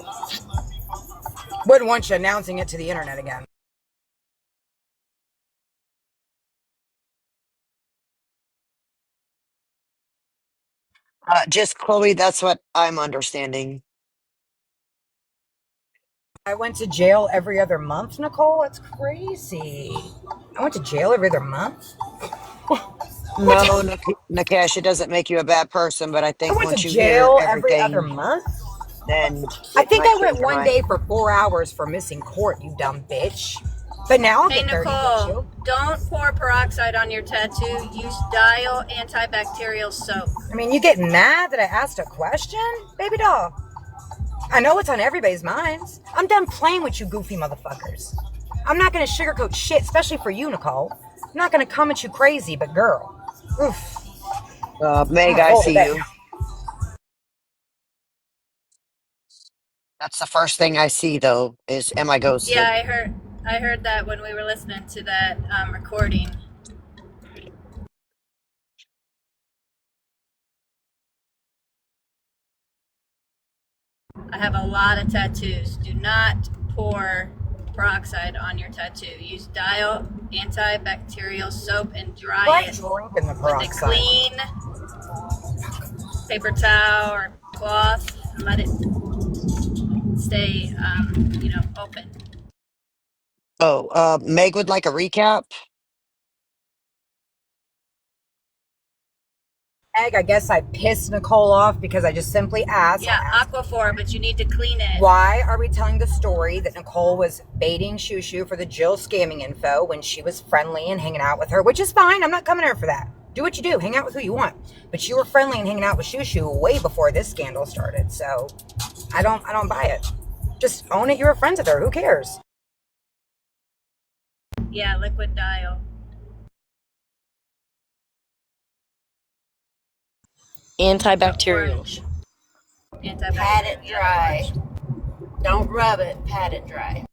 Wouldn't want you announcing it to the internet again. Just Chloe, that's what I'm understanding. I went to jail every other month, Nicole? That's crazy. I went to jail every other month? What? No, Nakesh, it doesn't make you a bad person, but I I think went to once you hear jail every other everything, month? then I it think might I change went your one mind. day for 4 hours for missing court, you dumb bitch. But now I'll Hey get 30 with Nicole, you. don't pour peroxide on your tattoo. Use Dial antibacterial soap. I mean, you getting mad that I asked a question? Baby doll. I know it's on everybody's minds. I'm done playing with you goofy motherfuckers. I'm not gonna sugarcoat shit, especially for you, Nicole. I'm not gonna come at you crazy, but girl. Oof. I'm Meg, gonna I hold it see there. you. That's the first thing I see, though, is am I Yeah, ghosted? I heard that when we were listening to that recording. I have a lot of tattoos. Do not pour peroxide on your tattoo. Use Dial antibacterial soap and dry Why it drinking the with a peroxide? clean paper towel or cloth and let it stay, open. Oh, Meg would like a recap. Egg, I guess I pissed Nicole off because I just simply asked. Yeah, Aquaphor, but you need to clean it. Why are we telling the story that Nicole was baiting Shushu for the Jill scamming info when she was friendly and hanging out with her, which is fine. I'm not coming here for that. Do what you do. Hang out with who you want. But you were friendly and hanging out with Shushu way before this scandal started. So I don't buy it. Just own it. You were friends with her. Who cares? Yeah, liquid Dial. Antibacterial. Orange. Pat it Antibacterial. dry. Don't rub it. Pat it dry.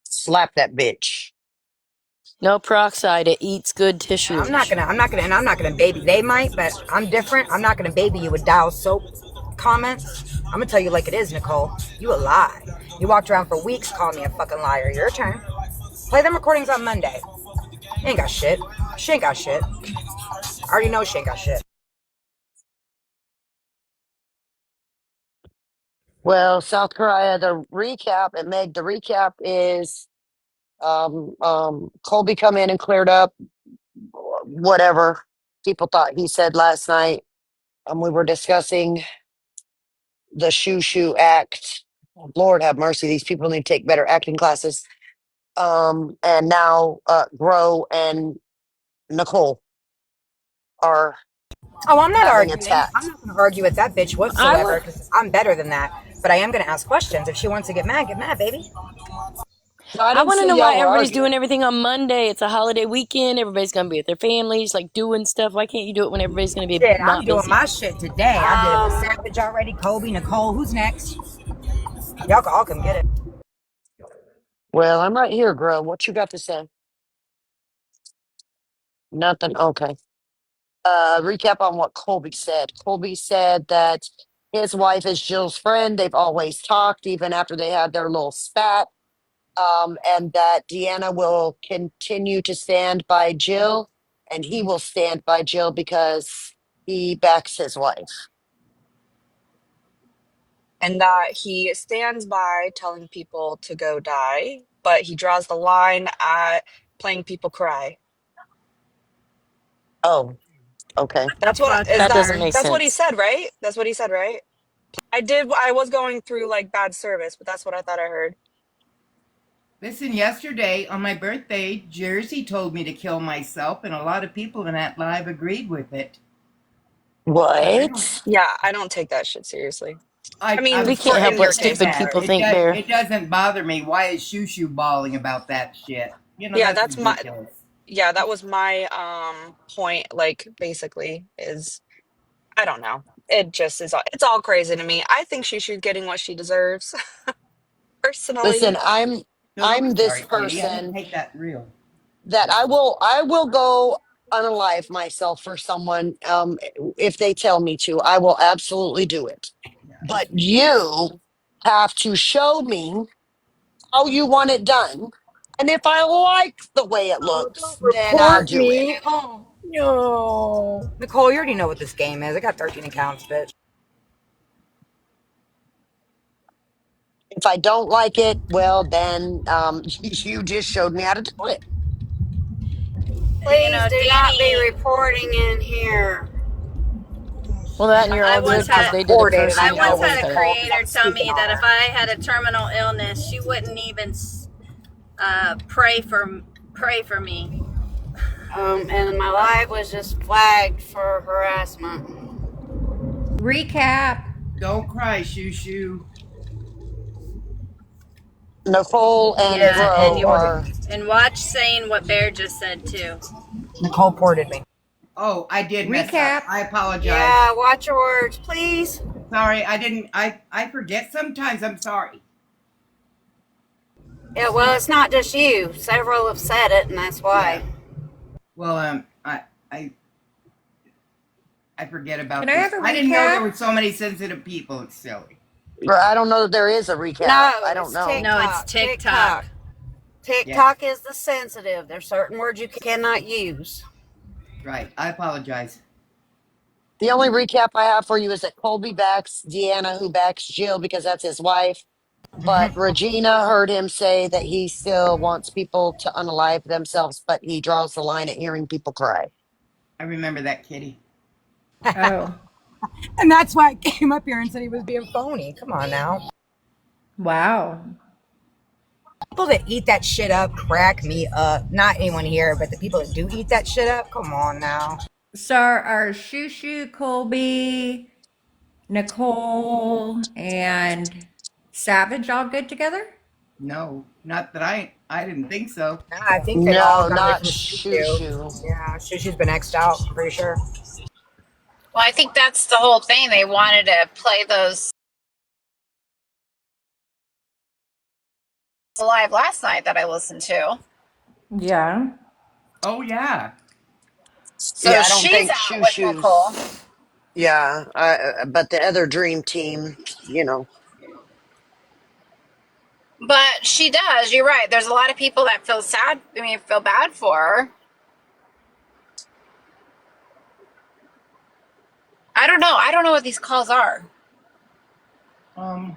Slap that bitch. No peroxide. It eats good tissue. I'm not gonna baby. They might, but I'm different. I'm not gonna baby you with Dow soap comments. I'm gonna tell you like it is, Nicole. You a lie. You walked around for weeks calling me a fucking liar. Your turn. Play them recordings on Monday. You ain't got shit. She ain't got shit. I already know she ain't got shit. Well, South Korea, the recap, and Meg, the recap is Colby come in and cleared up whatever people thought he said last night. We were discussing the Shoo Shoo Act. Lord have mercy, these people need to take better acting classes. And now Grow and Nicole are Oh, I'm not having a arguing. tat. I'm not going to argue with that bitch I whatsoever want. because I'm better than that. But I am going to ask questions. If she wants to get mad, baby. No, I I didn't want to say know why y'all were everybody's doing arguing. everything on Monday. It's a holiday weekend. Everybody's gonna be with their families, like doing stuff. Why can't you do it when everybody's gonna be Shit, I'm not doing busy? my shit today. I did it with Savage already, Kobe, Nicole. Who's next? Y'all can all come get it. Well, I'm right here, Grow. What you got to say? Nothing. Okay. Recap on what Colby said. Colby said that his wife is Jill's friend. They've always talked, even after they had their little spat. And that Deanna will continue to stand by Jill. and he will stand by Jill because he backs his wife. And that he stands by telling people to go die, but he draws the line at playing people cry. Oh, okay. That's what Fuck is That that? doesn't her. make That's what he sense. said, right? That's what he said, right? I was going through like bad service, but that's what I thought I heard. Listen, yesterday on my birthday, Jersey told me to kill myself, and a lot of people in that live agreed with it. But I don't. What? Yeah, I don't take that shit seriously. I I'm mean, We for can't sorry help in to what your say case, stupid I'm that. people sorry. think, Bear. It doesn't bother me. Why is Shushu bawling about that shit? You know, Yeah, that's that's my ridiculous. yeah, that was my point, like basically is I don't know. It just is it's all crazy to me. I think she's getting what she deserves, Listen, personally. No, don't be I'm this sorry, Kitty. I don't person take that real. that I will go unalive myself for someone if they tell me to. I will absolutely do it. Yeah, But you have to show me how you want it done. And if I like the way it Oh, looks, don't then I'll report do it. me. Oh, no. Nicole, you already know what this game is. I got 13 accounts, bitch. If I don't like it, well, then you just showed me how to do it. You Please know, do not be Danny, reporting in here. Well, that and you're I all good once because had they did it Reported, and first, so I I you know feel once it was way had a better. Nicole because I creator was tell speaking me on that if her. I had a terminal illness, she wouldn't even pray for me. And my live was just flagged for harassment. Recap. don't cry, Shushu. Nicole and Yeah, Nicole and Bro you ported are me. and watch saying what Bear just said too. Nicole ported me. Oh, I did mess up. Recap. I apologize. Yeah, watch your words, please. Sorry, I didn't. I forget sometimes. I'm sorry. Yeah, well, it's not just you. Several have said it, and that's Yeah. why. Well, I I forget Can about I this. have a I didn't know there recap? were so many sensitive people. It's silly. or I don't know that there is a recap. No, I don't it's know. No, it's TikTok. TikTok. TikTok. Yeah, TikTok is the sensitive. There's certain words you cannot use. right. I apologize. The only recap I have for you is that Colby backs Deanna, who backs Jill because that's his wife. But Regina heard him say that he still wants people to unalive themselves, but he draws the line at hearing people cry. I remember that, Kitty. Oh, And that's why I came up here and said he was being phony. Come on now. wow. People that eat that shit up crack me up. Not anyone here, but the people that do eat that shit up, come on now. So are Shushu, Colby, Nicole, and Savage all good together? No, not that I didn't think so. Nah, I think they've all No, got away not from Shushu. Shushu. Yeah, Shushu's been X'd out, I'm pretty sure. Well, I think that's the whole thing. They wanted to play those live last night that I listened to. Yeah. Oh yeah. So Yeah, I don't she's think out with Nicole. Shushu's. Yeah, but the other dream team, you know. But she does. You're right. There's a lot of people that feel sad. I mean, feel bad for her. I don't know. I don't know what these calls are.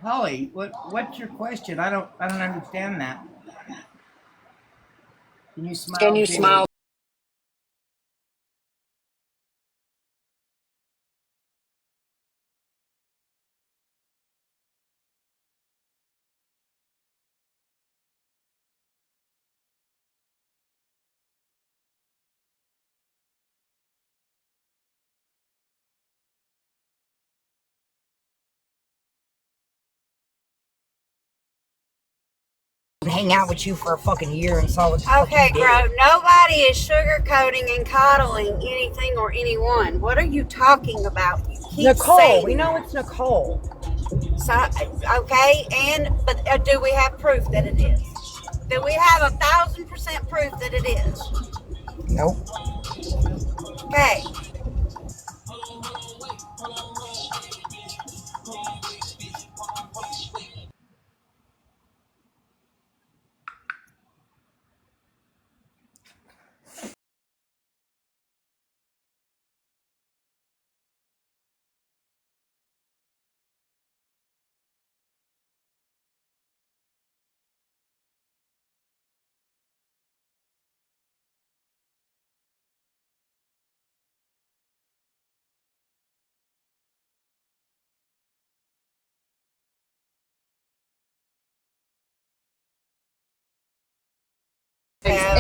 Holly, what's your question? I don't understand that. Can you Can smile you big? smile Hang out with you for a fucking year and saw what the fuck Okay, you Crow, did. nobody is sugarcoating and coddling anything or anyone. What are you talking about? You keep Nicole, we saying know that. it's Nicole. So, okay, but do we have proof that it is? Do we have 1,000% proof that it is? Nope. Okay,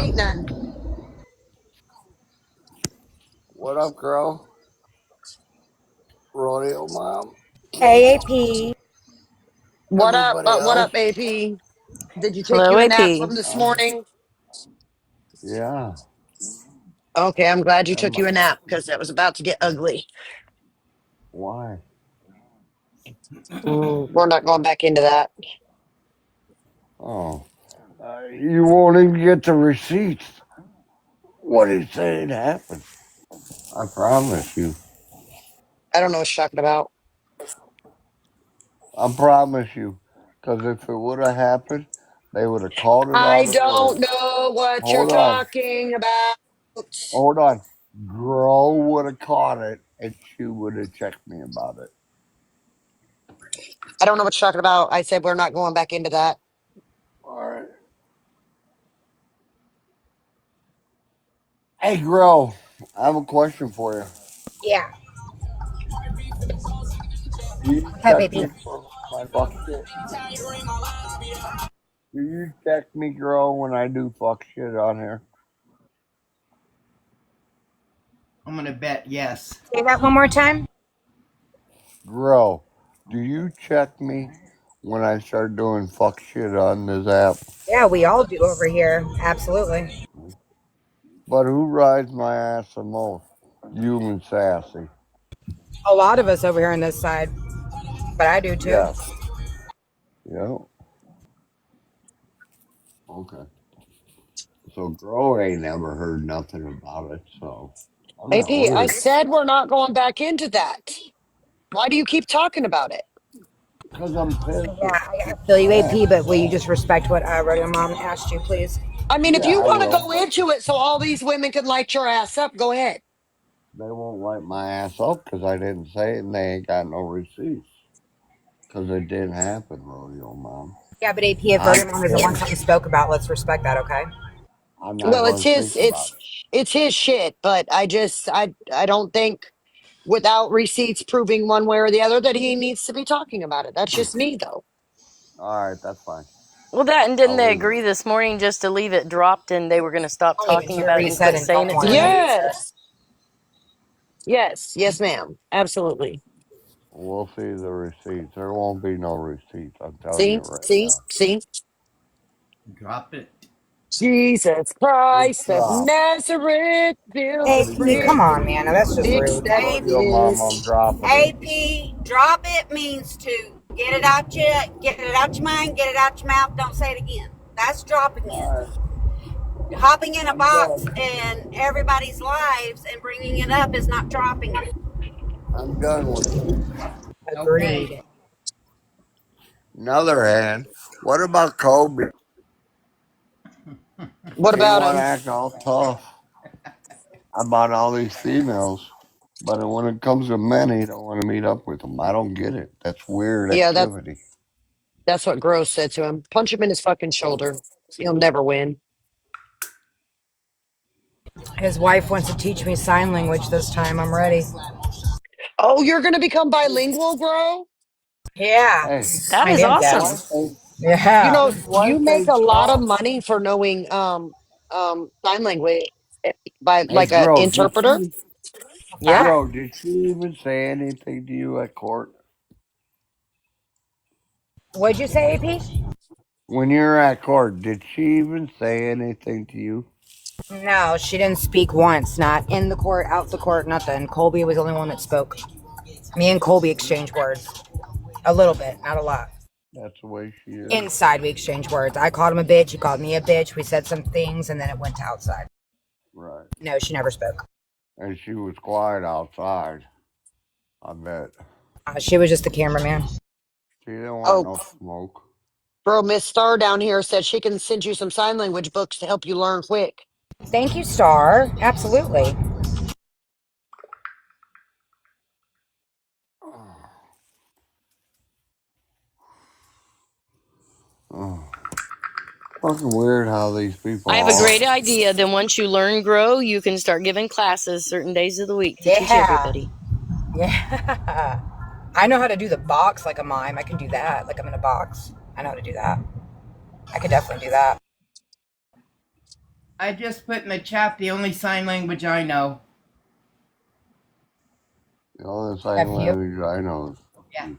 ain't none. What up, girl? Rodeo mom. Hey, AP. What up? Everybody What else? up, AP? Did you take Hello, you a nap AP. from this morning? Yeah. Okay, I'm glad you took I'm, you a nap because that was about to get ugly. why? We're not going back into that. Oh. You won't even get the receipts. What did he say it happened? I promise you. I don't know what you're talking about. I promise you. Because if it would have happened, they would have called it I out of work. don't know what you're Hold on. talking about. Hold on. Girl would have caught it and she would have checked me about it. I don't know what you're talking about. I said we're not going back into that. All right. Hey, girl. I have a question for you. Yeah. Do you What's up, check me AP? for my fuck shit? Do you check me, girl, when I do fuck shit on here? I'm gonna bet yes. Say that one more time. Girl, do you check me when I start doing fuck shit on this app? Yeah, we all do over here. Absolutely. But who rides my ass the most? You and Sassy. A lot of us over here on this side, but I do too. Yes. Yeah. Okay. So girl ain't never heard nothing about it, so I'm not AP, I worried. said we're not going back into that. Why do you keep talking about it? Because I'm pissed Yeah, as I fuck feel you, mad. AP, but will you just respect what Rodeo Mom asked you, please? I mean, if Yeah, you I want to will, go but into it so all these women can light your ass up, go ahead. they won't light my ass up because I didn't say it and they ain't got no receipts. Because it didn't happen, Rodeo Mom. Yeah, but AP, if I'm Rodeo Mom is the one pissed. something spoke about, let's respect that, okay? I'm not Well, going to speak about it. it's his shit, but I don't think without receipts proving one way or the other that he needs to be talking about it. That's just me though. All right, that's fine. Well, that and didn't I'll they leave it. agree this morning just to leave it dropped and they were going to stop Don't even talking hear about what it he and said quit and saying don't it want to to him? answer. Yes. Yes, ma'am. Absolutely. We'll see the receipts. There won't be no receipts. I'm telling you See? right See? now. See? Drop it. Jesus It's Christ of dropped. Nazareth, built a AP, brick, come Exactly. on, man. Now, that's just big rude. stack Rodeo Mom, I'm this. dropping it. AP, drop it means to get it out your mind, get it out your mouth. Don't say it again. That's dropping it. All right, Hopping in a I'm box done. in everybody's lives and bringing it up is not dropping it. I'm done with it. Okay. Agreed. Another hand, what about Kobe? What He about want to him? act all tough about all these females, but when it comes to men, he don't want to meet up with them. I don't get it. That's weird Yeah, activity. that's what Gross said to him. Punch him in his fucking shoulder. He'll never win. His wife wants to teach me sign language this time. I'm ready. Oh, you're gonna become bilingual, bro? Yeah, Hey, That I is am his deaf. awesome. wife ain't You Yeah. know, his you wife make ain't a lot of strong. money for knowing sign language by Hey, like a girl, interpreter. Yeah. did she even say anything to you at court? What'd you say, AP? When you're at court, did she even say anything to you? No, she didn't speak once. Not in the court, out the court, nothing. Colby was the only one that spoke. Me and Colby exchanged words. A little bit, not a lot. That's the way she is. Inside, we exchanged words. I called him a bitch. He called me a bitch. We said some things, and then it went to outside. Right. No, she never spoke. And she was quiet outside, I bet. She was just the cameraman. She didn't want Oh, no smoke. bro, Miss Star down here said she can send you some sign language books to help you learn quick. Thank you, Star. Absolutely. Oh, fucking weird how these people I have a are. great idea. Then once you learn grow, you can start giving classes certain days of the week to teach Yeah. everybody. Yeah. I know how to do the box like a mime. I can do that. Like I'm in a box. I know how to do that. I could definitely do that. I just put in the chat the only sign language I know. The only sign F you. language I know Yeah. is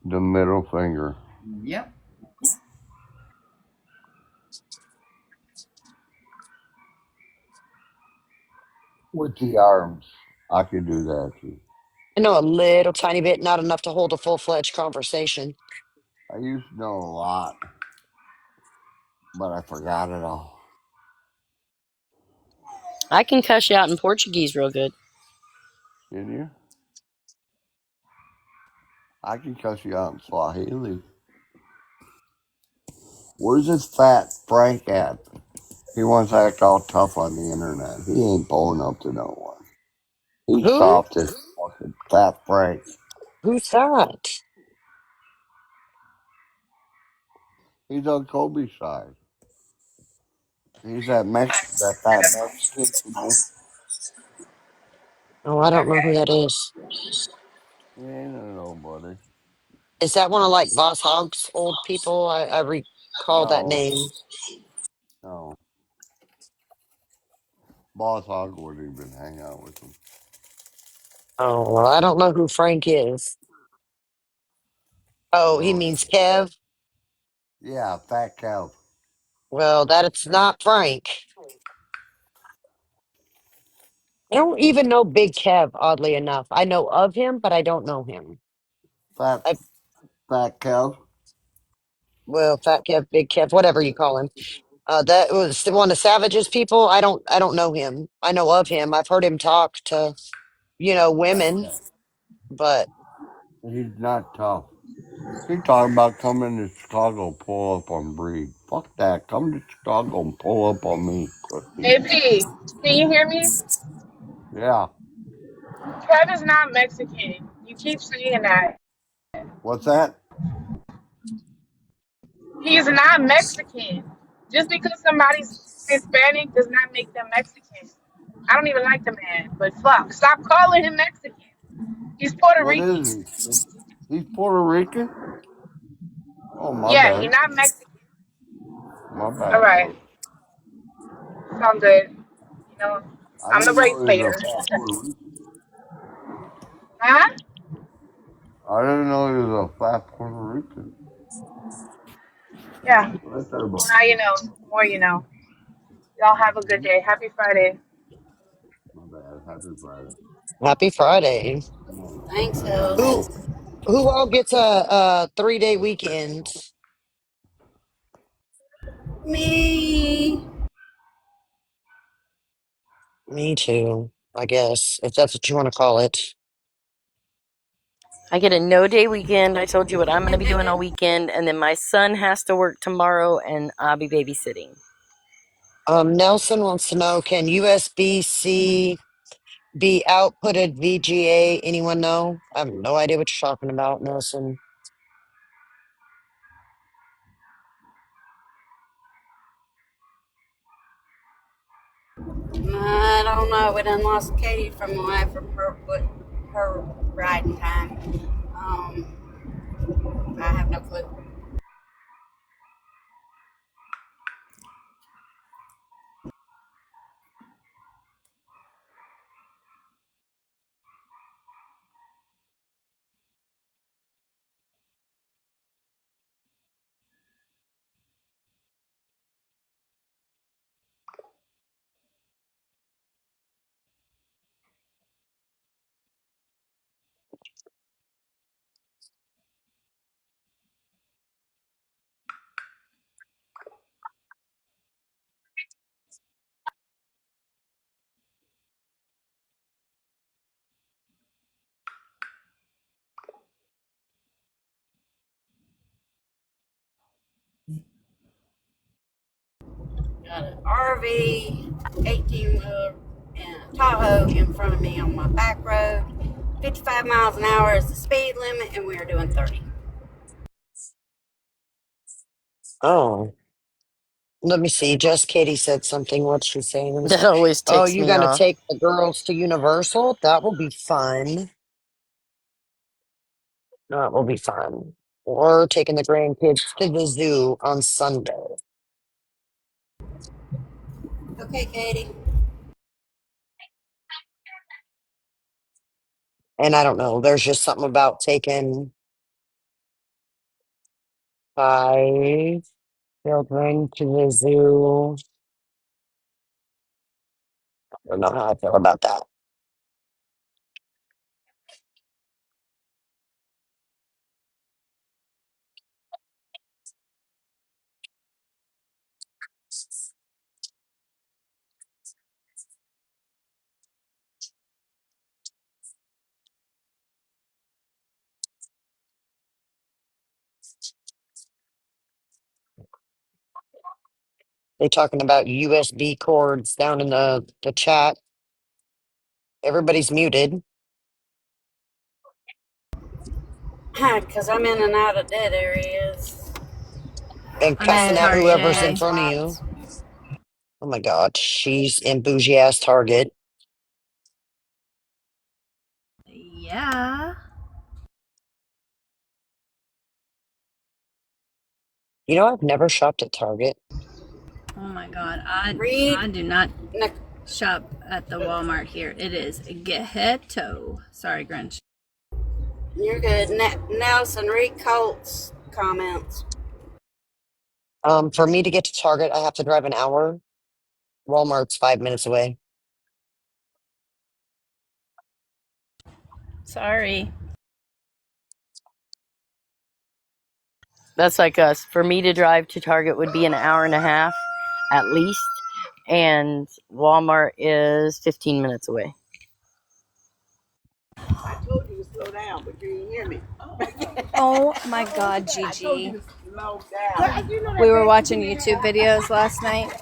the middle finger. Yep. With the arms, I could do that too. I know a little tiny bit, not enough to hold a full fledged conversation. I used to know a lot, but I forgot it all. I can cuss you out in Portuguese real good. Can you? I can cuss you out in Swahili. Where's this fat Frank at? He wants to act all tough on the internet. He ain't pulling up to no one. He's Who? soft as fucking fat Frank. Who's that? He's on Kobe's side. He's that fat Mexican, you know? Oh, I don't know who that is. He ain't a nobody. Is that one of like Voss Hogg's old people? I recall that No, name. no. Boss Hogg wouldn't even hang out with him. Oh, well, I don't know who Frank is. Oh, he Oh, means Kev. yeah, fat cow. Well, that's not Frank. I don't even know Big Kev, oddly enough. I know of him, but I don't know him. Fat, I, fat cow. well, Fat Kev, Big Kev, whatever you call him. That was one of Savage's people. I don't know him. I know of him. I've heard him talk to, women, but He's not tough. He talking about coming to Chicago, pull up on Breed. Fuck that. Come to Chicago and pull up on me, pussy. AP, can you hear me? Yeah. Kev is not Mexican. You keep saying that. What's that? He is not Mexican. Just because somebody's Hispanic does not make them Mexican. I don't even like the man, but fuck, stop calling him Mexican. He's Puerto What Rican. is he? He's Puerto Rican? Oh, my Yeah, he's bad. not Mexican. My All bad, right, folks. sound good. You know, I I'm the didn't race know he was baiter. a fat Puerto Rican. Huh? I didn't know he was a fat Puerto Rican. Yeah. Right there, bro. Now you know. More you know. Y'all have a good day. Happy Friday. My bad. Happy Friday. happy Friday. Thanks, I gotta Hills. Who go. who all gets a 3-day weekend? Me. Me too, I guess, if that's what you want to call it. I get a no-day weekend. I told you what I'm going to be doing all weekend, and then my son has to work tomorrow, and I'll be babysitting. Nelson wants to know, can USB-C be outputted VGA? Anyone know? I have no idea what you're talking about, Nelson. I don't know. We done lost Katie from her riding time. I have no clue. Got an RV, 18 wheeler, and a Tahoe in front of me on my back road. 55 miles an hour is the speed limit, and we are doing 30. Oh, let me see. Just Katie said something. What's she saying? That always Oh, ticks you me gonna off. take the girls to Universal? That will be fun. That will be fun. We're taking the grandkids to the zoo on Sunday. Okay, Katie. And I don't know, there's just something about taking 5 children to the zoo. I don't know how I feel about that. They talking about USB cords down in the chat. Everybody's muted Because I'm in and out of dead areas. and I'm in cussing out Bad whoever's dead in Target. front of you. spots. Oh my God, she's in bougie ass Target. Yeah. You know, I've never shopped at Target. Oh my god. I Read. do not Nic- shop at the Walmart here. It is ghetto. Sorry, Grinch. You're good. Nelson, read Colt's comments. For me to get to Target, I have to drive an hour. Walmart's 5 minutes away. Sorry. That's like us. For me to drive to Target would be an hour and a half at least, and Walmart is 15 minutes away. I told you to slow down, but you didn't hear me. Oh my god, I told you Gigi. to slow down. We were watching YouTube videos last night.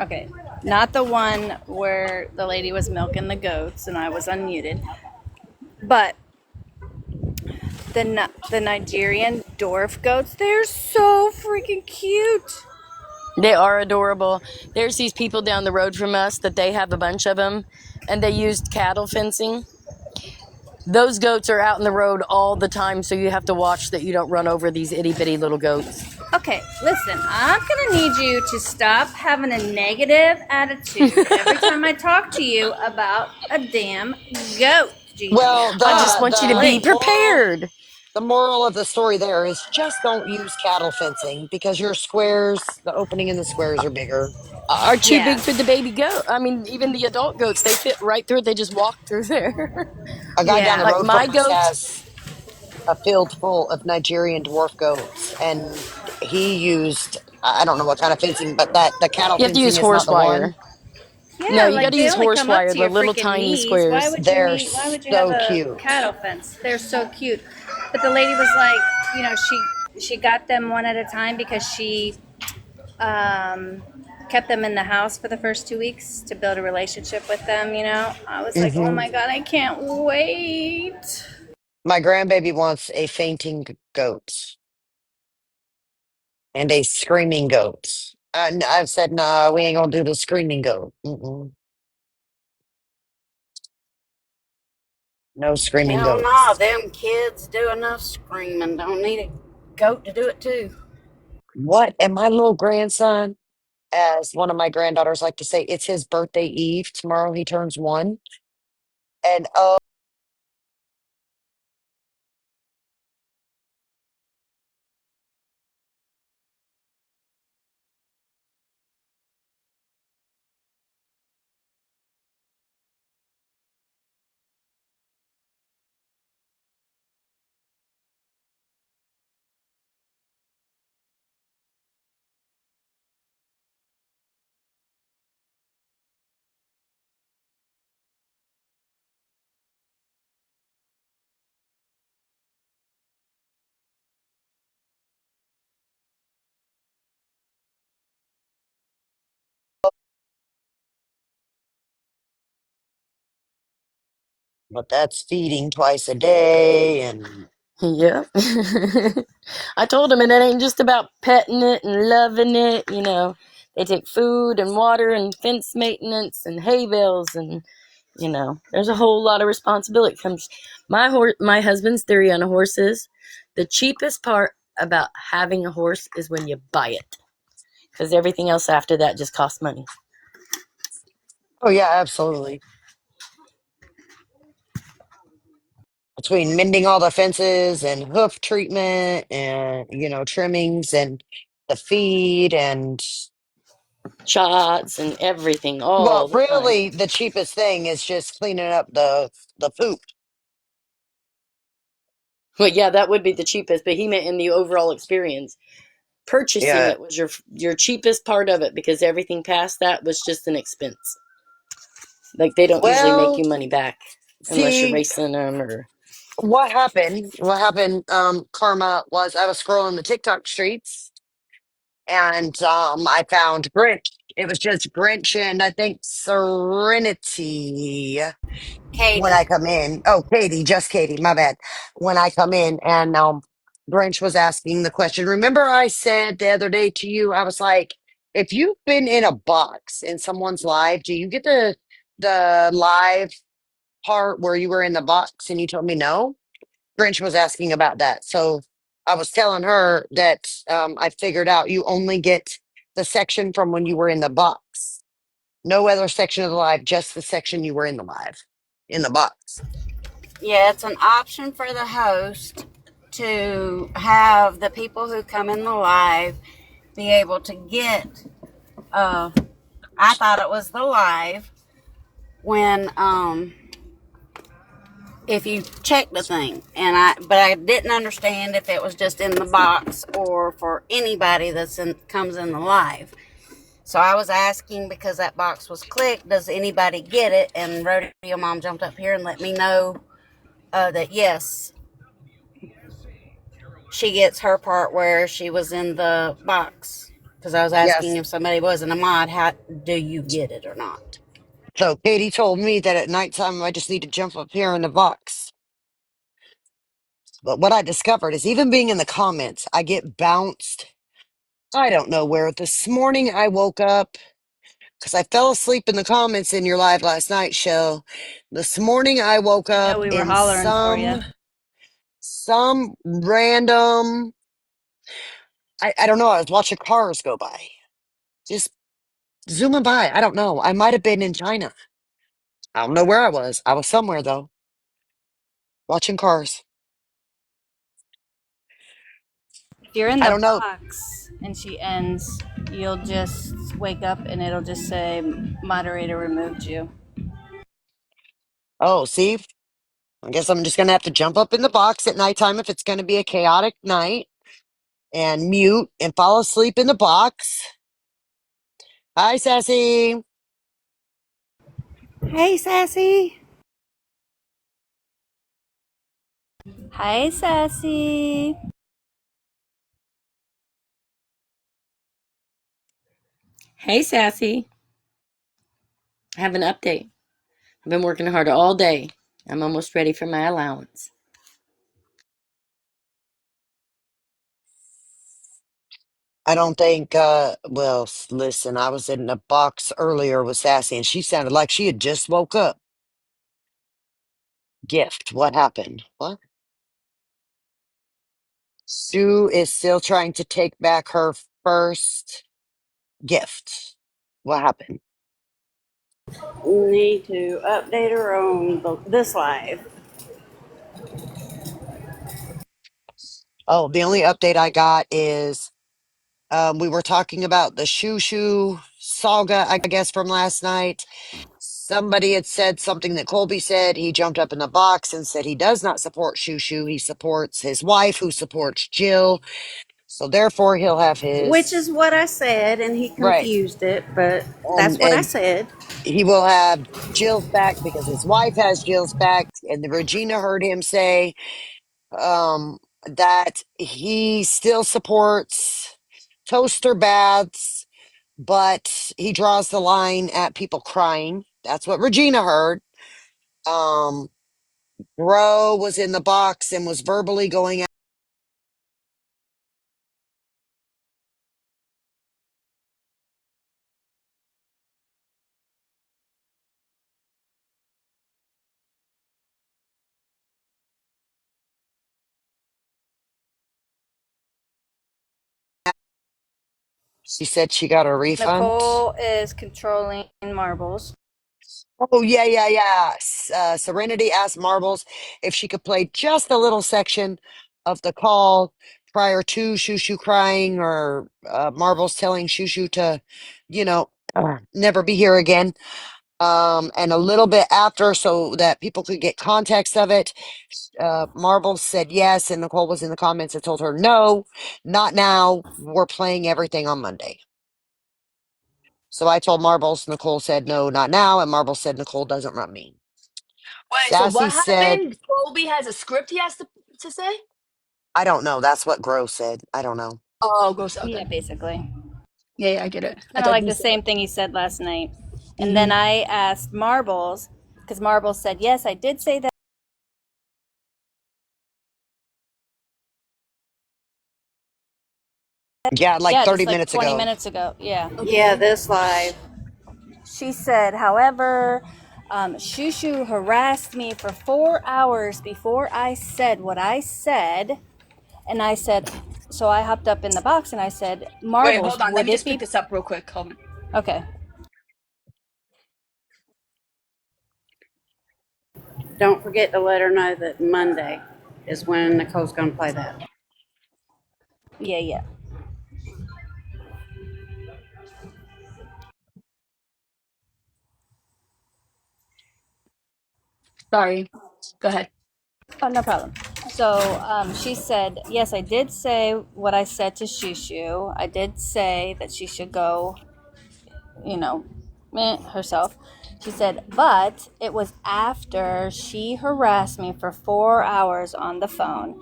Okay. Not the one where the lady was milking the goats and I was unmuted, but the Nigerian dwarf goats. They're so freaking cute. They are adorable. There's these people down the road from us that they have a bunch of them, and they used cattle fencing. Those goats are out in the road all the time, so you have to watch that you don't run over these itty bitty little goats. Okay, listen, I'm gonna need you to stop having a negative attitude every time I talk to you about a damn goat, Gigi. Well, I just want you to be prepared. the moral of the story there is just don't use cattle fencing because your squares, the opening in the squares are bigger. Are too big for Yes. the baby goat. I mean, even the adult goats, they fit right through it. They just walk through there. A guy down the Yeah. Like road from my us goats, has a field full of Nigerian dwarf goats, and he used I don't know what kind of fencing, but that the cattle you have to use fencing is not horse the one. wire. No, Yeah, you got like to they use only horse come up wire, to the your little freaking tiny knees. Why squares. would you They're need? Why would you have so a cute. cattle fence? They're so cute. But the lady was like, she got them one at a time because she um, kept them in the house for the first 2 weeks to build a relationship with them. I was like, oh Hmm. my god, I can't wait. My grandbaby wants a fainting goat and a screaming goat. I've said, nah, we ain't gonna do the screaming goat. Mm-mm. No screaming Hell no, goats. them kids do enough screaming. Don't need a goat to do it too. What? And my little grandson, as one of my granddaughters like to say, it's his birthday eve. Tomorrow he turns 1. And oh, but that's feeding twice a day. And Yep. I told him, and it ain't just about petting it and loving it. They take food and water and fence maintenance and hay bales, and there's a whole lot of responsibility. Comes my husband's theory on a horse is the cheapest part about having a horse is when you buy it, because everything else after that just costs money. Oh yeah, absolutely. Between mending all the fences and hoof treatment and trimmings and the feed and Shots and everything well, all the time. really the cheapest thing is just cleaning up the poop. Well, yeah, that would be the cheapest, but he meant in the overall experience. Purchasing Yeah. it was your cheapest part of it, because everything past that was just an expense. Like, they don't usually make Well, you money back unless you're see racing them or. what happened, Karma, was I was scrolling the TikTok streets and I found Grinch. It was just Grinch and I think Serenity when I Katie. come in. Oh, Katie, just Katie, my bad. When I come in and Grinch was asking the question. Remember I said the other day to you, I was like, if you've been in a box in someone's live, do you get the live part where you were in the box? And you told me no. Grinch was asking about that. So I was telling her that I figured out you only get the section from when you were in the box. No other section of the live, just the section you were in the live, in the box. Yeah, it's an option for the host to have the people who come in the live be able to get. I thought it was the live when if you check the thing, but I didn't understand if it was just in the box or for anybody comes in the live. So I was asking because that box was clicked, does anybody get it? And Rodeo Mom jumped up here and let me know that yes, she gets her part where she was in the box. Because I was asking Yes. if somebody wasn't a mod, how do you get it or not? So Katie told me that at nighttime I just need to jump up here in the box. But what I discovered is even being in the comments, I get bounced. I don't know where. This morning I woke up because I fell asleep in the comments in your live last night show. This morning I woke You know up we were in hollering for you. some random I don't know, I was watching cars go by. Just zooming by. I don't know. I might have been in China. I don't know where I was. I was somewhere though, watching cars. If you're in I the don't know. box and she ends, you'll just wake up and it'll just say moderator removed you. Oh, see, I guess I'm just gonna have to jump up in the box at nighttime if it's gonna be a chaotic night and mute and fall asleep in the box. Hi, Sassy. Hey, Sassy. Hi, Sassy. Hey, Sassy. I have an update. I've been working hard all day. I'm almost ready for my allowance. I don't think, well, listen, I was in the box earlier with Sassy and she sounded like she had just woke up. Gift, what happened? What? Sue is still trying to take back her first gift. What happened? Need to update her on this live. Oh, the only update I got is we were talking about the Shoo saga, I guess, from last night. Somebody had said something that Colby said. He jumped up in the box and said he does not support Shoo. He supports his wife, who supports Jill. So therefore, he'll have Which his is what I said, and he right, confused it, but that's and what I and said. he will have Jill's back because his wife has Jill's back. And the Regina heard him say that he still supports toaster baths, but he draws the line at people crying. That's what Regina heard. Um, Bro was in the box and was verbally going She said she got a refund. Nicole is controlling Marbles. Oh, yeah, yeah, yeah. Serenity asked Marbles if she could play just a little section of the call prior to Shushu crying or Marbles telling Shushu to, you know, never be here again. And a little bit after so that people could get context of it. Marbles said yes, and Nicole was in the comments and told her, no, not now. We're playing everything on Monday. So I told Marbles, Nicole said, no, not now. And Marbles said, Nicole doesn't run me. Wait, so Sassy what said, happened? Colby has a script he has to say? I don't know. That's what Gross said. I don't know. Oh, gross. Yeah, Okay. basically. Yeah, yeah, I get it. I Kind of thought like he the said same it. thing he said last night. And then Mm-hmm. I asked Marbles, because Marbles said, yes, I did say that. Yeah, like Yeah, 30 just like minutes 20 ago. minutes ago. Yeah. Yeah, Okay. this live. She said, however, Shushu harassed me for 4 hours before I said what I said. And I said, so I hopped up in the box and I said, Wait, Marbles, hold on. Let would me it just pick be this up real quick. Hold on. okay? Don't forget to let her know that Monday is when Nicole's going to play that. Yeah, yeah. Sorry. Go ahead. Oh, no problem. So she said, yes, I did say what I said to Shushu. I did say that she should go, you know, herself. She said, but it was after she harassed me for 4 hours on the phone.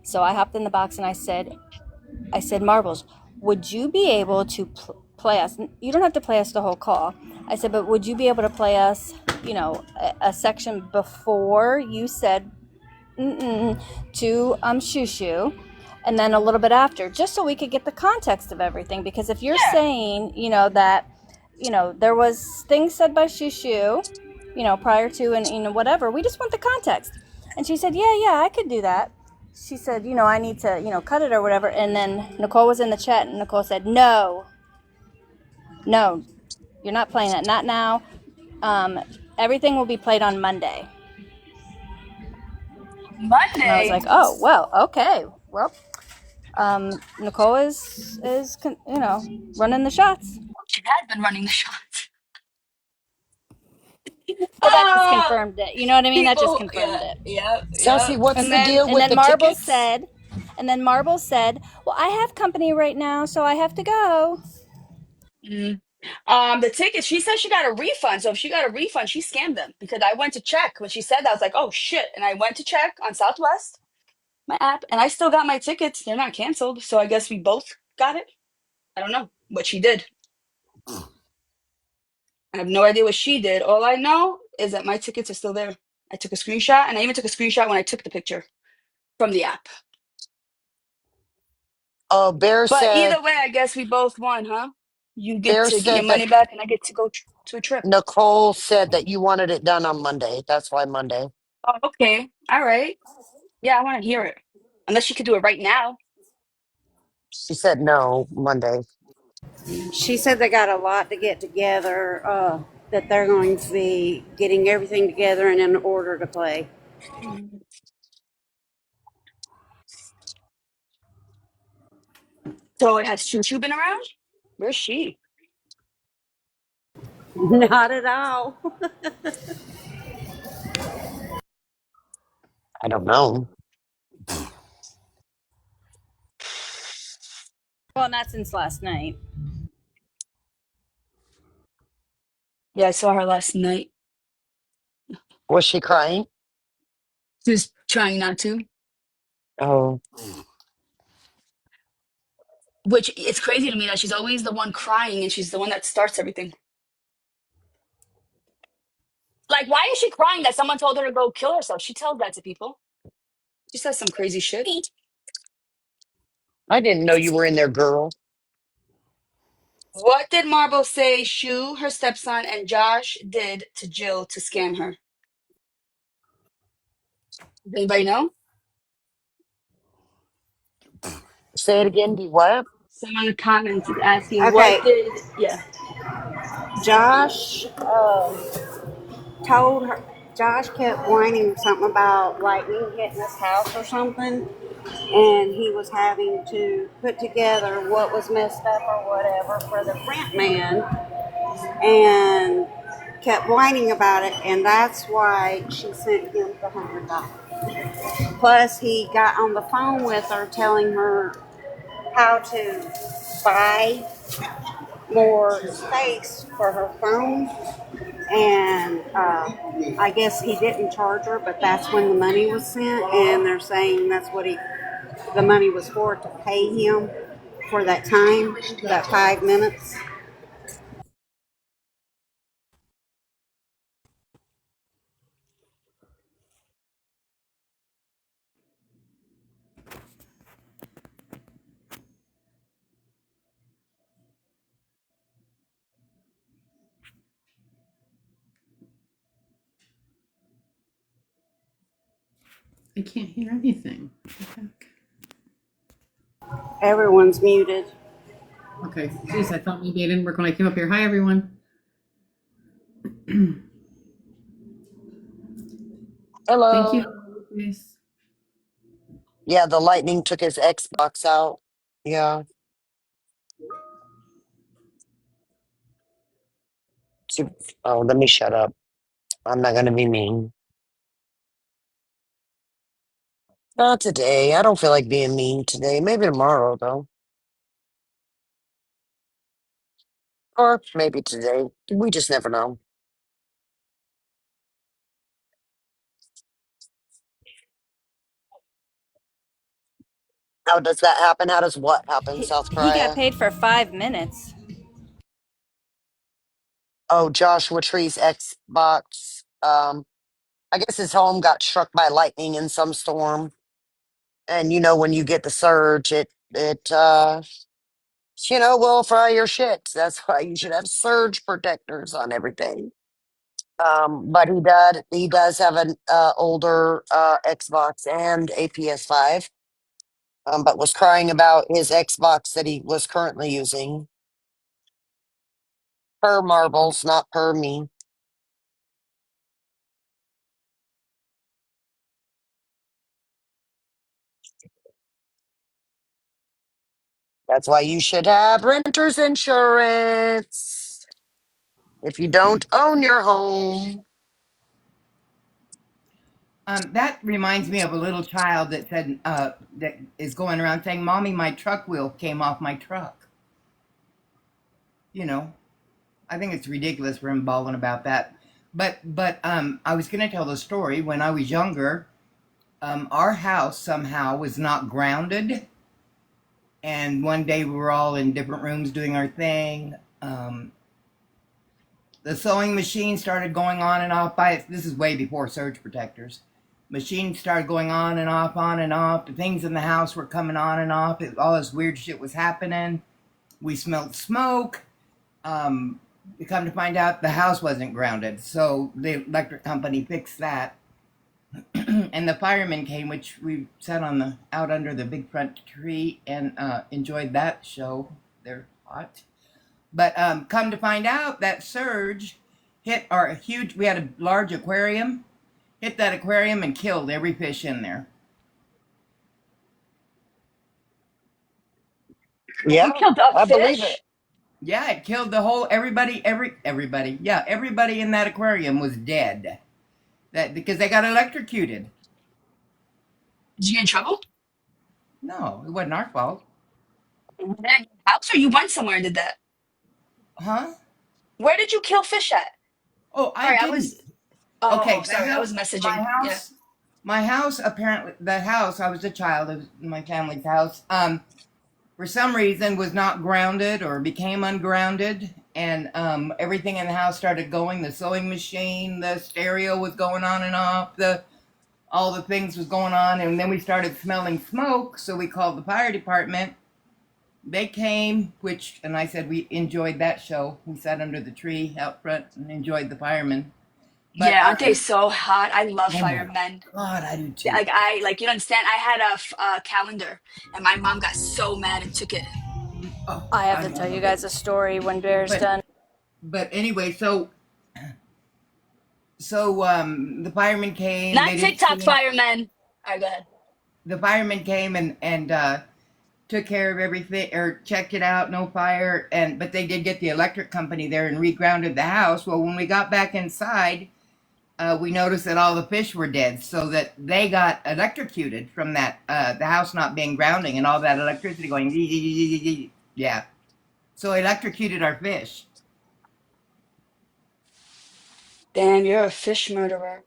So I hopped in the box and I said, Marbles, would you be able to play us? You don't have to play us the whole call. I said, but would you be able to play us, a section before you said to Shushu, and then a little bit after, just so we could get the context of everything. Because if you're Yeah. saying, that, there was things said by Shushu, prior to and whatever, we just want the context. And she said, yeah, yeah, I could do that. She said, I need to, cut it or whatever. And then Nicole was in the chat, and Nicole said, no, no, you're not playing that, not now. Um, Everything will be played on Monday. And I was Monday. like, oh, well, okay, well, Nicole is running the shots. She had been running the shots. Well, that just Ah, confirmed it. You know what I mean? That just people. confirmed Yeah, it. yeah, yeah. Sassy, what's And the then deal and with then the Marble tickets? said, well, I have company right now, so I have to go. Mm. The ticket, she said she got a refund. So if she got a refund, she scammed them because I went to check. When she said that, I was like, oh shit. And I went to check on Southwest, my app, and I still got my tickets. They're not canceled. So I guess we both got it. I don't know what she did. I have no idea what she did. All I know is that my tickets are still there. I took a screenshot, and I even took a screenshot when I took the picture from the app. Oh, Bear But said, either way, I guess we both won, huh? You get Bear to get your said that money back, and I get to go to a trip. Nicole said that you wanted it done on Monday. That's why Monday. Oh, okay. All right. Yeah, I want to hear it. Unless you could do it right now. She said no, Monday. Mm. She said they got a lot to get together, that they're going to be getting everything together and in order to play. So has Choo been around? Where's she? Not at all. I don't know. Well, not since last night. Yeah, I saw her last night. Was she crying? She was trying not to. Oh, Which it's crazy to me that she's always the one crying and she's the one that starts everything. Like, why is she crying that someone told her to go kill herself? She tells that to people. She says some crazy shit. I didn't know you were in there, girl. What did Marble say Shu, her stepson, and Josh did to Jill to scam her? Does anybody know? Say it again. Do what? Someone in the comments is asking, Okay, what did, yeah. Josh told her. Josh kept whining something about lightning hitting his house or something, and he was having to put together what was messed up or whatever for the print man, and kept whining about it, and that's why she sent him the $100. Plus, he got on the phone with her, telling her how to buy more space for her phone, and I guess he didn't charge her, but that's when the money was sent, and they're saying that's what the money was for, to pay him for that time, that 5 minutes. I can't hear anything. Everyone's muted. Okay, geez, I thought maybe it didn't work when I came up here. Hi, everyone. Thank Hello. you. Yes. Yeah, the lightning took his Xbox out. Yeah. See- Oh, let me shut up. I'm not gonna be mean. Not today. I don't feel like being mean today. Maybe tomorrow though. Or maybe today. We just never know. How does that happen? How does what happen, South He got Korea? paid for 5 minutes. Oh, Joshua Tree's Xbox. I guess his home got struck by lightning in some storm. And you know, when you get the surge, it will fry your shit. That's why you should have surge protectors on everything. But he does have an older Xbox and a PS5. But was crying about his Xbox that he was currently using. Per marbles, not per me. That's why you should have renter's insurance if you don't own your home. That reminds me of a little child that said that is going around saying, "Mommy, my truck wheel came off my truck." You know, I think it's ridiculous for him bawling about that. But I was going to tell the story. When I was younger, our house somehow was not grounded, and one day we were all in different rooms doing our thing. The sewing machine started going on and off by it. This is way before surge protectors. Machine started going on and off, on and off. The things in the house were coming on and off. All this weird shit was happening. We smelled smoke. We come to find out the house wasn't grounded, so the electric company fixed that. And the firemen came, which we sat out under the big front tree and enjoyed that show. They're hot. But come to find out that surge hit our huge. We had a large aquarium. Hit that aquarium and killed every fish in there. Yeah, You killed a I believe it. fish? Yeah, it killed the whole everybody. Yeah, everybody in that aquarium was dead. That because they got electrocuted. Did you get in trouble? No, it wasn't our fault. Man, house or you went somewhere and did that? Huh? Where did you kill fish at? Oh, I Sorry, I didn't. was. Oh, Okay, the sorry, I was house, my messaging. Yeah. house, my house. Apparently, the house. I was a child of my family's house. For some reason, was not grounded or became ungrounded, and everything in the house started going. The sewing machine, the stereo was going on and off. The all the things was going on, and then we started smelling smoke. So we called the fire department. They came, and I said we enjoyed that show. We sat under the tree out front and enjoyed the firemen. But Yeah, aren't they so hot? I love oh my firemen. god, I do Yeah, too. like you don't understand. I had a calendar, and my mom got so mad and took it. Oh, I have I to tell you love guys it. a story when Bear's But done. but anyway, the firemen came. Not They didn't TikTok see any. firemen. All right, go ahead. The firemen came and took care of everything or checked it out. No fire, and but they did get the electric company there and regrounded the house. Well, when we got back inside, we noticed that all the fish were dead, so that they got electrocuted from that the house not being grounding and all that electricity going. Yeah, so electrocuted our fish. Damn, you're a fish murderer.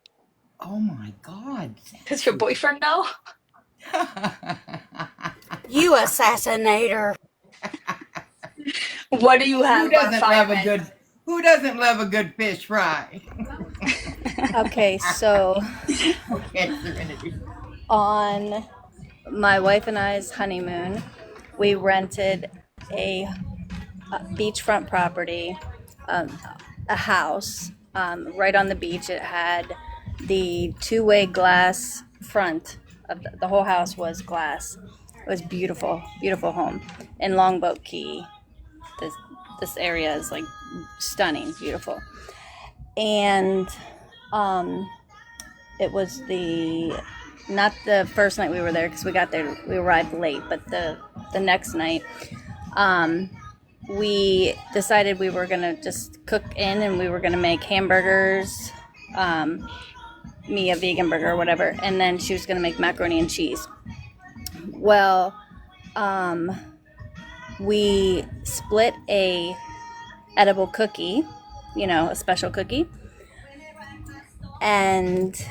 Oh my God, Does your Sassy. boyfriend know? You assassinator. What do you Who have about doesn't love a firemen? good Who doesn't love a good fish fry? Okay, so Okay, Serenity. on my wife and I's honeymoon, we rented a beachfront property, um, a house right on the beach. It had the two-way glass front of the whole house was glass. It was beautiful, beautiful home in Longboat Key. This this area is like stunning, beautiful, and um, it was the not the first night we were there because we arrived late, but the next night. Um, we decided we were gonna just cook in and we were gonna make hamburgers, um, me a vegan burger or whatever, and then she was gonna make macaroni and cheese. Well, um, we split a edible cookie, a special cookie, and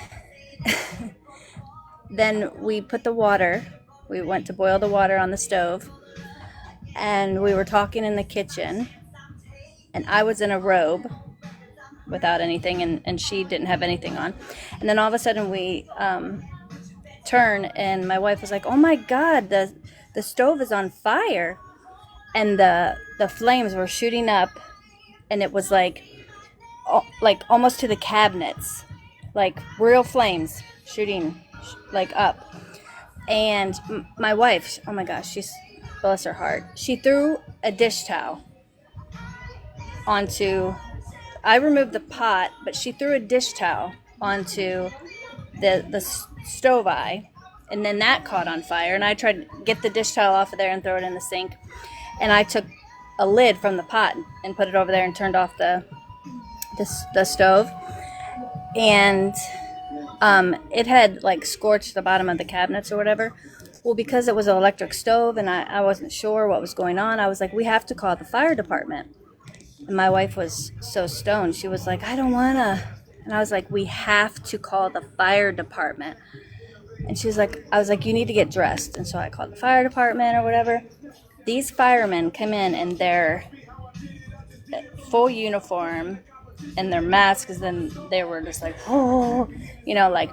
then we put the water. We went to boil the water on the stove, and we were talking in the kitchen, and I was in a robe without anything, and she didn't have anything on. And then all of a sudden we turn, and my wife was like, "Oh my God, the stove is on fire!" And the flames were shooting up, and it was like almost to the cabinets, like real flames shooting like up. And my wife, oh my gosh, she's bless her heart, she threw a dish towel onto. I removed the pot, but she threw a dish towel onto the stove eye, and then that caught on fire. And I tried to get the dish towel off of there and throw it in the sink. And I took a lid from the pot and put it over there and turned off the stove. And it had like scorched the bottom of the cabinets or whatever. Well, because it was an electric stove and I wasn't sure what was going on, I was like, we have to call the fire department. And my wife was so stoned. She was like, I don't want to. And I was like, we have to call the fire department. And she was like, I was like, you need to get dressed. And so I called the fire department or whatever. These firemen come in their full uniform and their masks. And they were just like, oh, like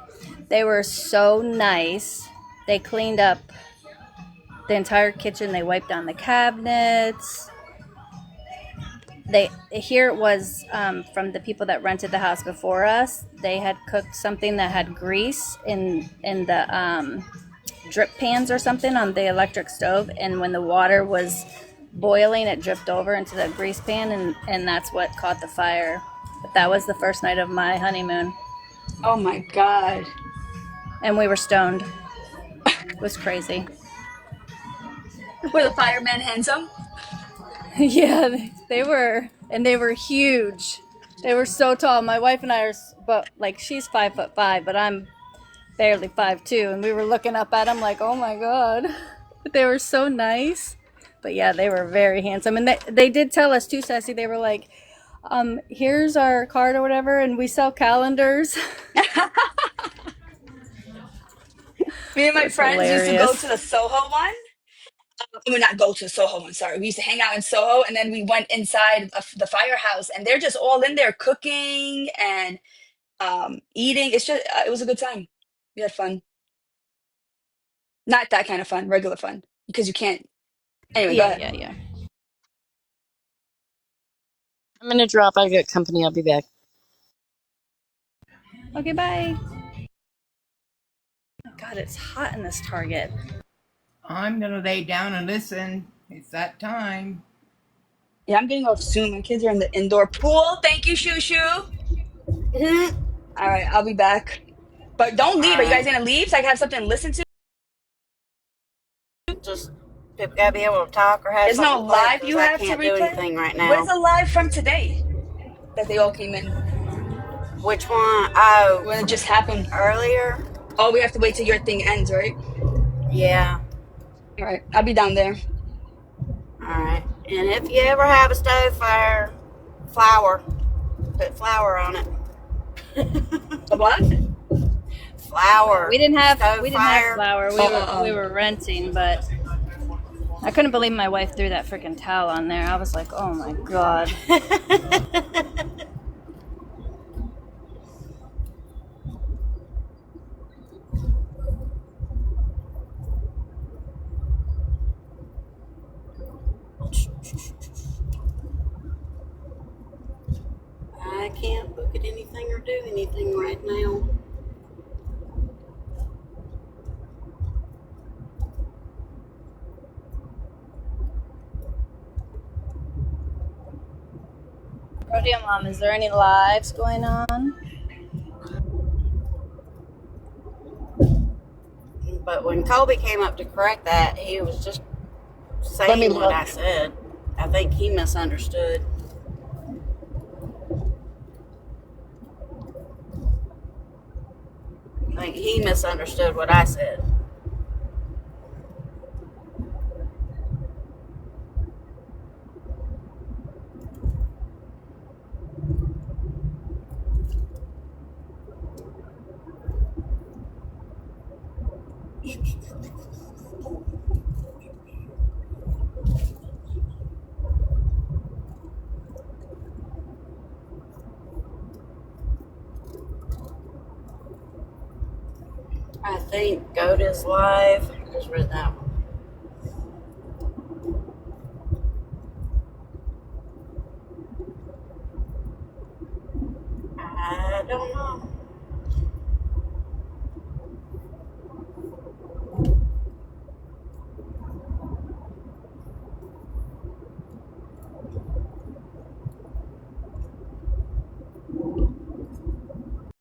they were so nice. They cleaned up the entire kitchen. They wiped down the cabinets. Here it was from the people that rented the house before us. They had cooked something that had grease in the drip pans or something on the electric stove, and when the water was boiling, it dripped over into the grease pan, and that's what caught the fire. But that was the first night of my honeymoon, Oh my God. and we were stoned. It was crazy. Were the firemen handsome? Yeah, they were, and they were huge. They were so tall. My wife and I are, but like she's 5'5", but I'm barely 5'2", and we were looking up at them like, oh my God. But they were so nice. But yeah, they were very handsome, and they did tell us too, Sassy. They were like, here's our card or whatever, and we sell calendars. Me and It my was friends used to go hilarious. to the Soho one. We would not go to the Soho one, sorry. We used to hang out in Soho, and then we went inside of the firehouse, and they're just all in there cooking and eating. It's just, it was a good time. We had fun. Not that kind of fun, regular fun, because you can't. Anyway, go Yeah, ahead. yeah, yeah. I'm gonna drop. I got company. I'll be back. Okay, bye. God, it's hot in this Target. I'm gonna lay down and listen. It's that time. Yeah, I'm getting off soon. My kids are in the indoor pool. Thank you, Shoo Shoo. Mhm. All right, I'll be back. But don't All leave. Are you guys right. gonna leave so I can have something to listen to? Just people gotta be able to talk or have There's no something to play live because you I have to can't do replay? anything right Where's now. the live from today that they all came in? Which one? Oh, When it just happened? earlier? Oh, we have to wait till your thing ends, right? Yeah. All right, I'll be down there. All right. And if you ever have a stove fire, flour, put flour on it. A what? Flour. We didn't have Stove fire. flour. We were renting, but I couldn't believe my wife threw that freaking towel on there. I was like, oh my god. I can't look at anything or do anything right now. Rodeo Mom, is there any lives going on? But when Colby came up to correct that, he was just Let me saying what look. I said. I think he misunderstood. I think he misunderstood what I said. I think Goat is live. I just read that one.